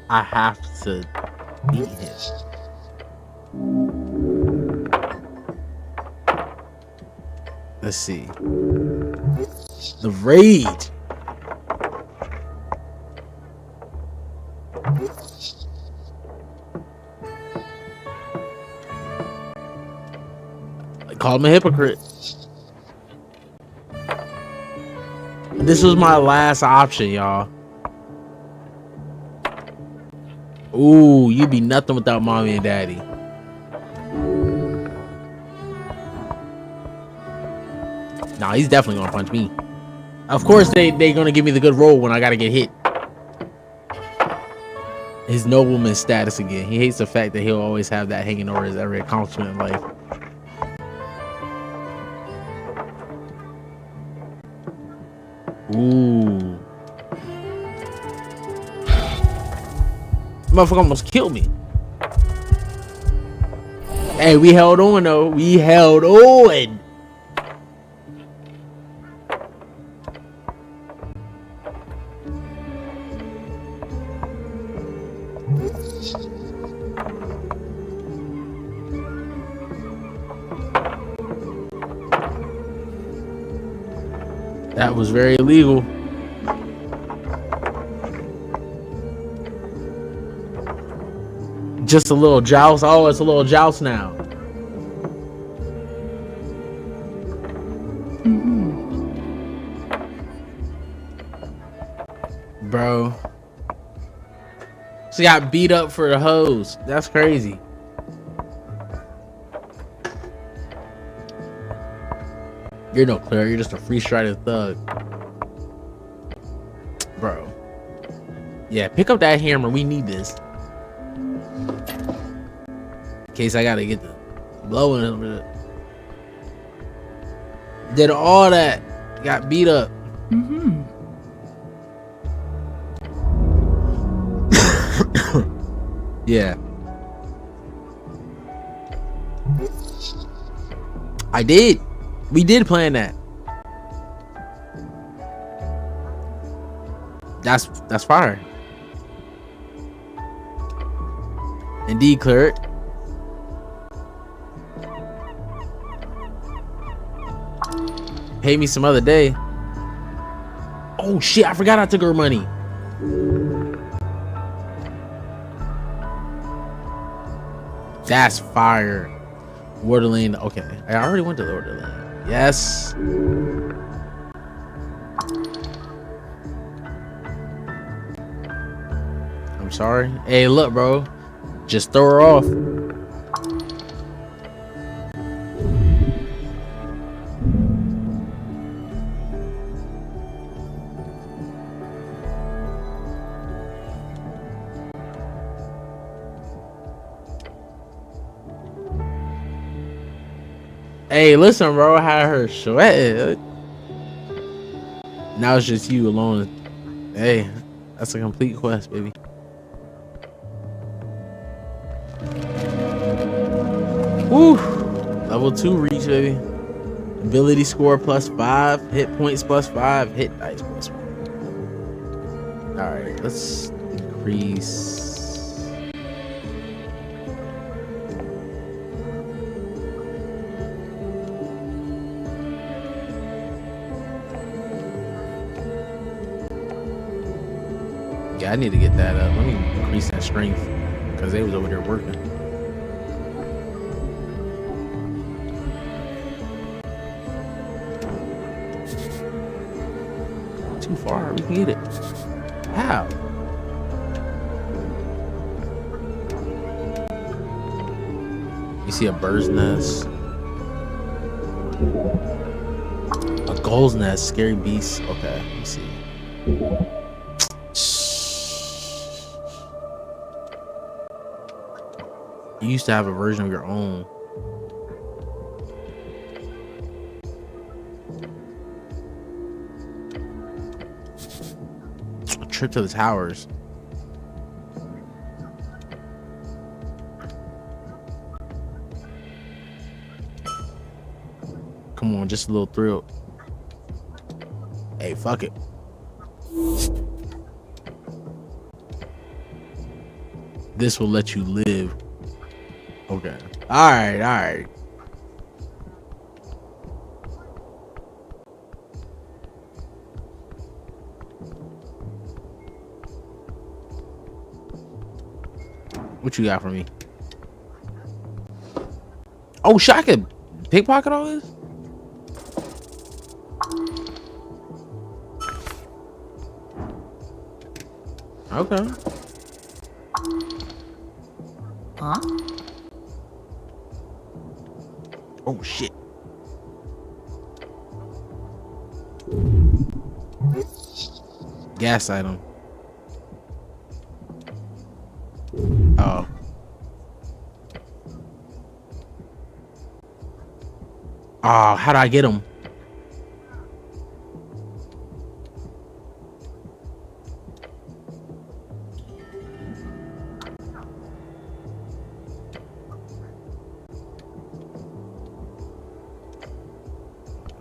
I have to beat him. Let's see. The rage. I called him a hypocrite. This was my last option, y'all. Ooh, you'd be nothing without mommy and daddy. Nah, he's definitely gonna punch me. Of course, they gonna give me the good roll when I gotta get hit. His nobleman status again. He hates the fact that he'll always have that hanging over his every accomplishment in life. Ooh. Motherfucker almost killed me. Hey, we held on though. We held on. That was very illegal. Just a little joust. Oh, it's a little joust now. Bro. She got beat up for the hose. That's crazy. You're no clear. You're just a free-strided thug. Bro. Yeah, pick up that hammer. We need this. In case I gotta get the blowing him. Did all that. Got beat up. Yeah. I did. We did plan that. That's fire. Indeed, clear it. Pay me some other day. Oh shit, I forgot I took her money. That's fire. Waterlane. Okay, I already went to the Waterlane. Yes. I'm sorry. Hey, look, bro. Just throw her off. Hey, listen, bro. I had her sweating. Now it's just you alone. Hey, that's a complete quest, baby. Woo! Level 2 reach, baby. Ability score +5, hit points +5, hit dice +1. Alright, let's increase. Yeah, I need to get that up. Let me increase that strength because they was over there working. Too far. We can get it. How? You see a bird's nest, a gull's nest, scary beast. Okay, let me see. You used to have a version of your own. trip to the towers. Come on, just a little thrill. Hey, fuck it. This will let you live. Okay. All right. What you got for me? Oh shit, I could pickpocket all this? Okay. Huh? Oh shit. Gas item. Oh. Oh, how do I get him?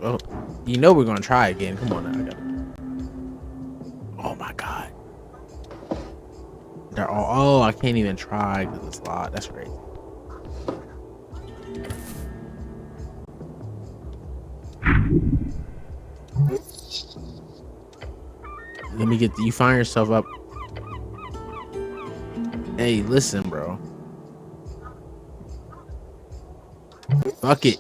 Oh, you know we're gonna try again. Come on now. Oh my god. They're all. Oh, I can't even try because it's locked. That's crazy. Let me get you. Find yourself up. Hey, listen, bro. Fuck it.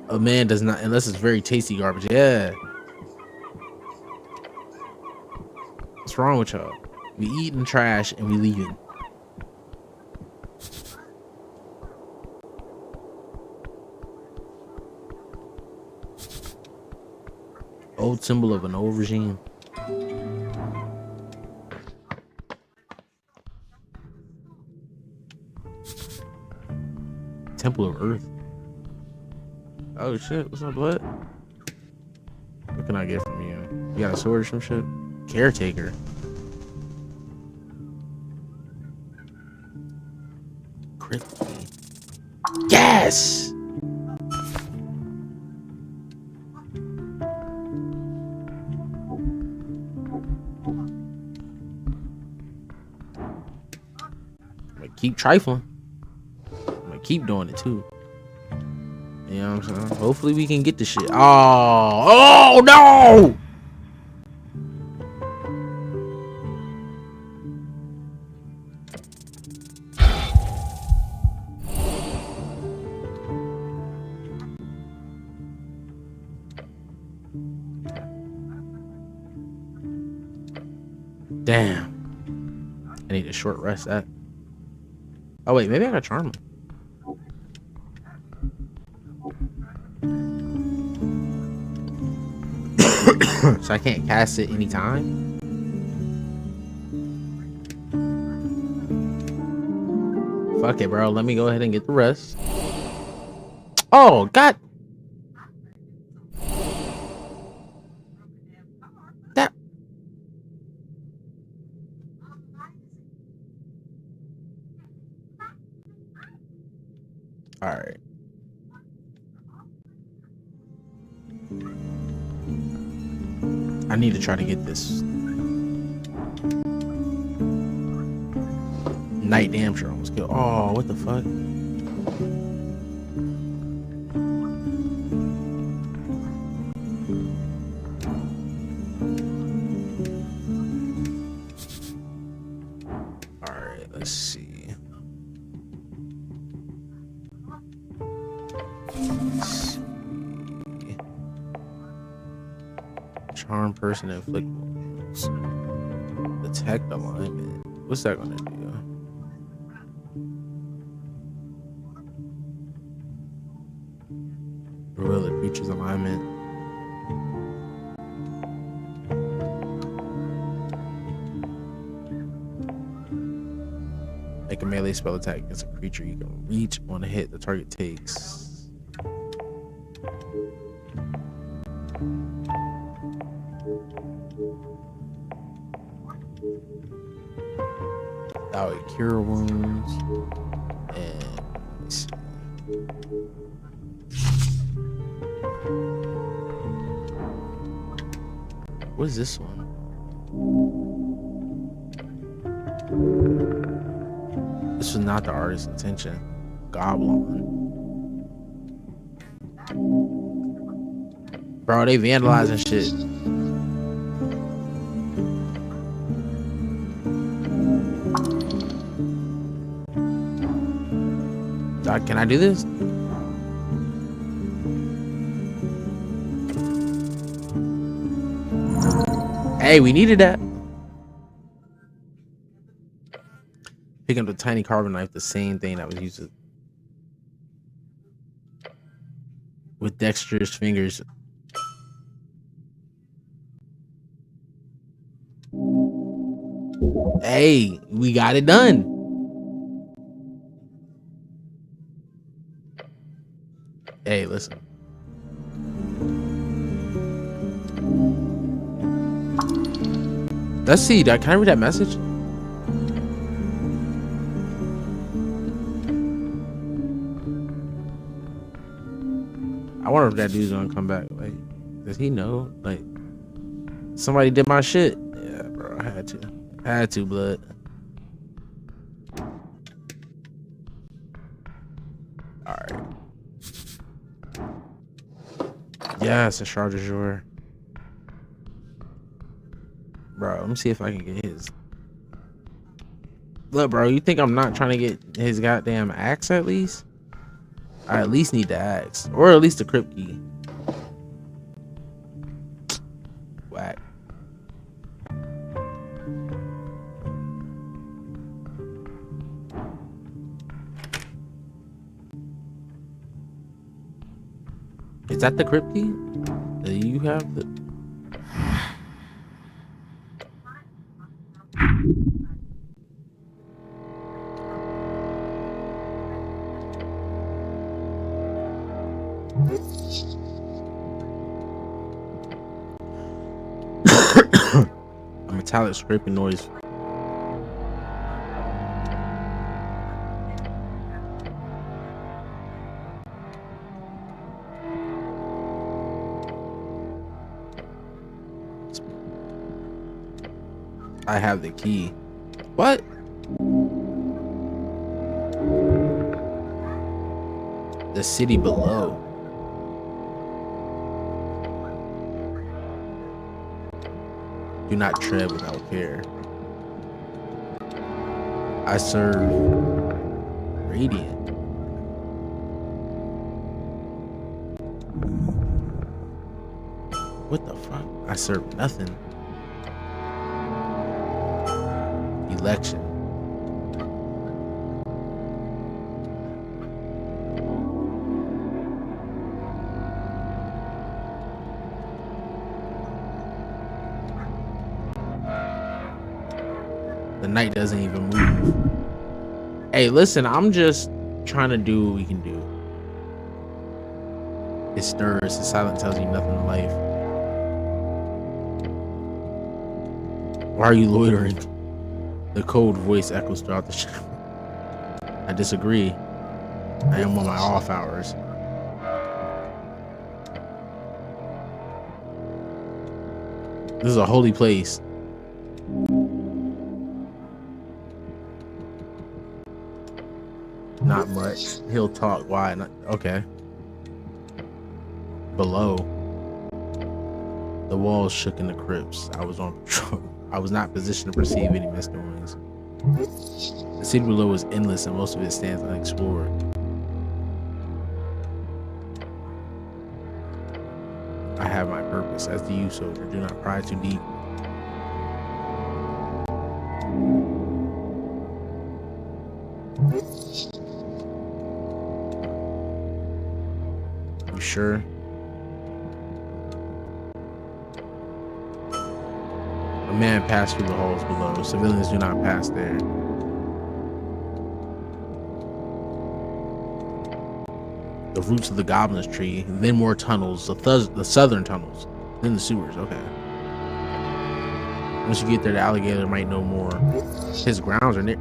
A man does not, unless it's very tasty garbage. Yeah. What's wrong with y'all? We eating trash and we leaving. Old symbol of an old regime. Temple of Earth. Oh shit, what's up, blood? What can I get from you? You got a sword or some shit? Caretaker. Crit. Yes! I'm gonna keep trifling. I'm gonna keep doing it too. You know what I'm saying? Hopefully we can get the shit. Oh no! Damn. I need a short rest. That. Oh wait, maybe I got charm. So I can't cast it anytime. Fuck it, bro. Let me go ahead and get the rest. Oh god. That. All right. I need to try to get this night damper almost killed. Oh, what the fuck? All right, let's see. Charm person inflict wounds. Detect alignment. What's that gonna do? Reveal the creature's alignment. Make a melee spell attack against a creature you can reach on a hit the target takes. That would cure wounds. And let's see. What is this one? This was not the artist's intention. Goblin. Bro, they vandalizing shit. Can I do this? Hey, we needed that. Picking up the tiny carving knife, the same thing that was used with dexterous fingers. Hey, we got it done. Hey, listen. Let's see. Can I read that message? I wonder if that dude's gonna come back. Like, does he know? Like, somebody did my shit. Yeah, bro. I had to, blood. All right. Yes, a shard du jour. Bro, let me see if I can get his. Look, bro, you think I'm not trying to get his goddamn axe at least? I at least need the axe. Or at least the crypt key. Whack. Is that the crypt key? Do you have the... A metallic scraping noise. I have the key. What? The city below. Do not tread without care. I serve radiant. What the fuck? I serve nothing. Election. The night doesn't even move. Hey, listen, I'm just trying to do what we can do. It stirs, the silence tells you nothing in life. Why are you loitering? The cold voice echoes throughout the ship. I disagree. I am on my off hours. This is a holy place. Not much. He'll talk. Why? Not, okay. Below. The walls shook in the crypts. I was on patrol. I was not positioned to perceive any misdoings. The city below is endless and most of it stands unexplored. I have my purpose, as do you, soldier. Do not pry too deep. You sure? A man passed through the halls below. Civilians do not pass there. The roots of the goblin's tree, then more tunnels, the southern tunnels. In the sewers, okay. Once you get there, the alligator might know more. His grounds are near.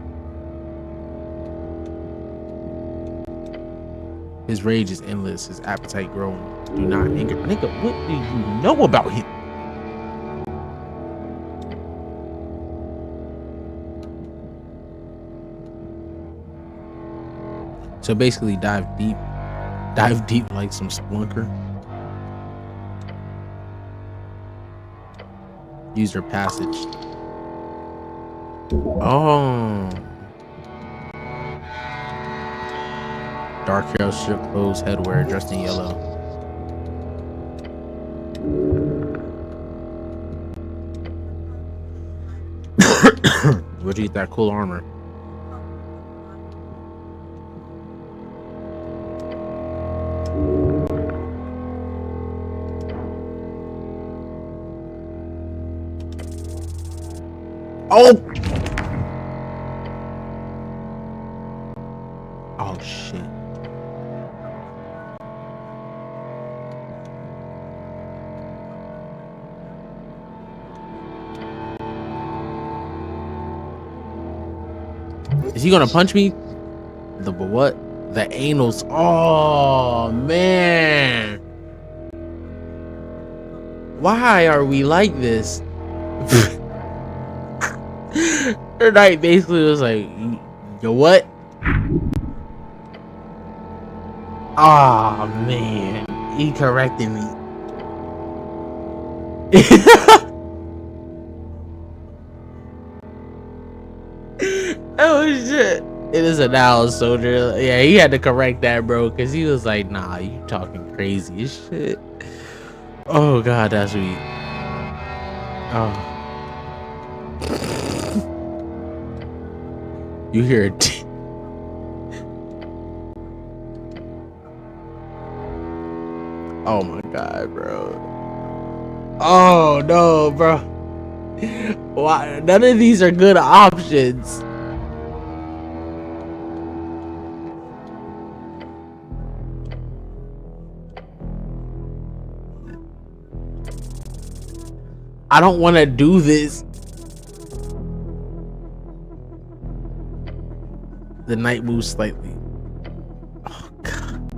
His rage is endless. His appetite growing. Do not anger. Nigga, what do you know about him? So basically, dive deep like some splunker. Use their passage. Oh. Dark hair, strip clothes, headwear, dressed in yellow. Where'd you get that cool armor? Oh! Oh, shit. Is he gonna punch me? The what? The anals. Oh, man. Why are we like this? Her night basically was like, yo, what? Oh, man. He corrected me. Oh, shit. It is a now, soldier. Yeah, he had to correct that, bro, because he was like, nah, you talking crazy as shit. Oh, God, that's sweet. Oh. You hear it. Oh my God, bro. Oh no, bro. Why? None of these are good options. I don't want to do this. The night moves slightly. Oh, God.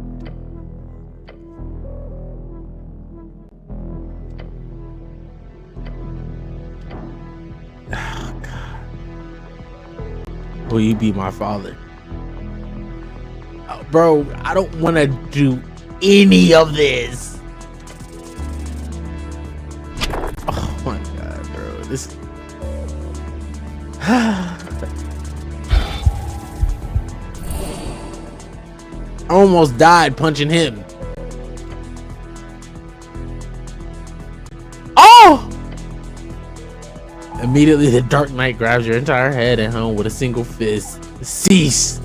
Oh, God. Will you be my father? Oh, bro, I don't want to do any of this. Oh, my God, bro. This... I almost died punching him. Oh! Immediately, the Dark Knight grabs your entire head and home with a single fist. Cease.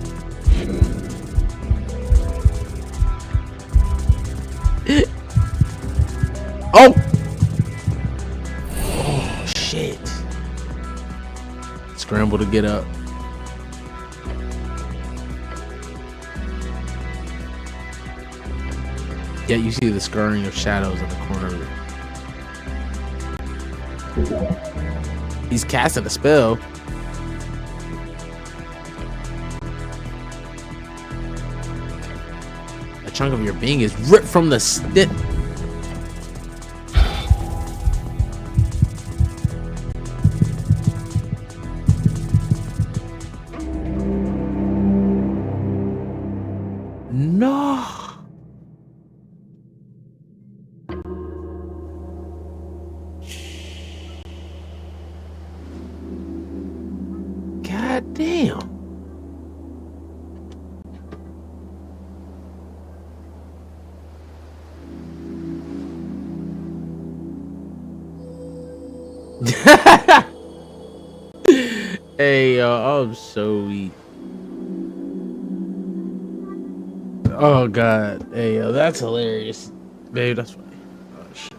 Oh! Oh, shit. Scramble to get up. Yet you see the scurrying of shadows in the corner of it. He's casting a spell. A chunk of your being is ripped from the stick. No. God damn. Hey, yo, I'm so weak. Oh, God. Hey, yo, that's hilarious. Babe, that's funny. Oh, shit.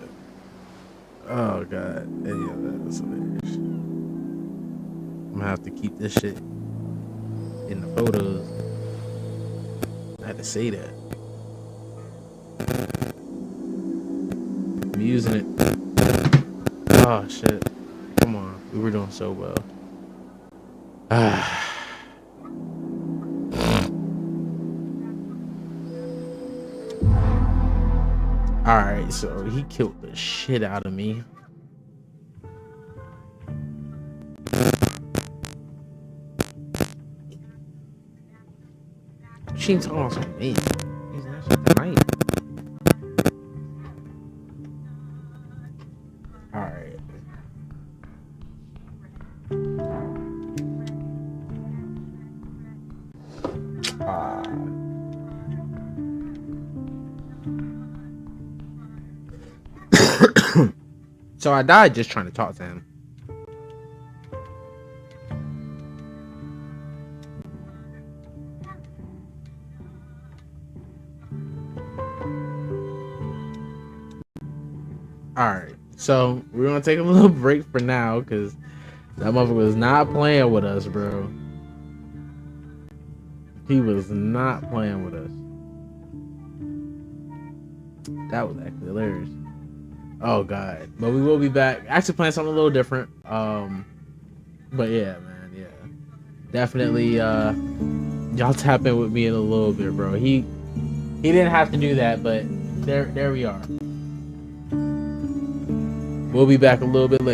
Oh, God. Hey, yo, that's hilarious. I'm gonna have to keep this shit in the photos. I had to say that. I'm using it. Oh shit. Come on. We were doing so well. Alright, so he killed the shit out of me. She ain't talking about some me. He's not tonight. Alright. So I died just trying to talk to him. Alright, so we're gonna take a little break for now because that motherfucker was not playing with us, bro. He was not playing with us. That was actually hilarious. Oh god. But we will be back. Actually playing something a little different. But yeah, man, yeah. Definitely y'all tap in with me in a little bit, bro. He didn't have to do that, but there we are. We'll be back a little bit later.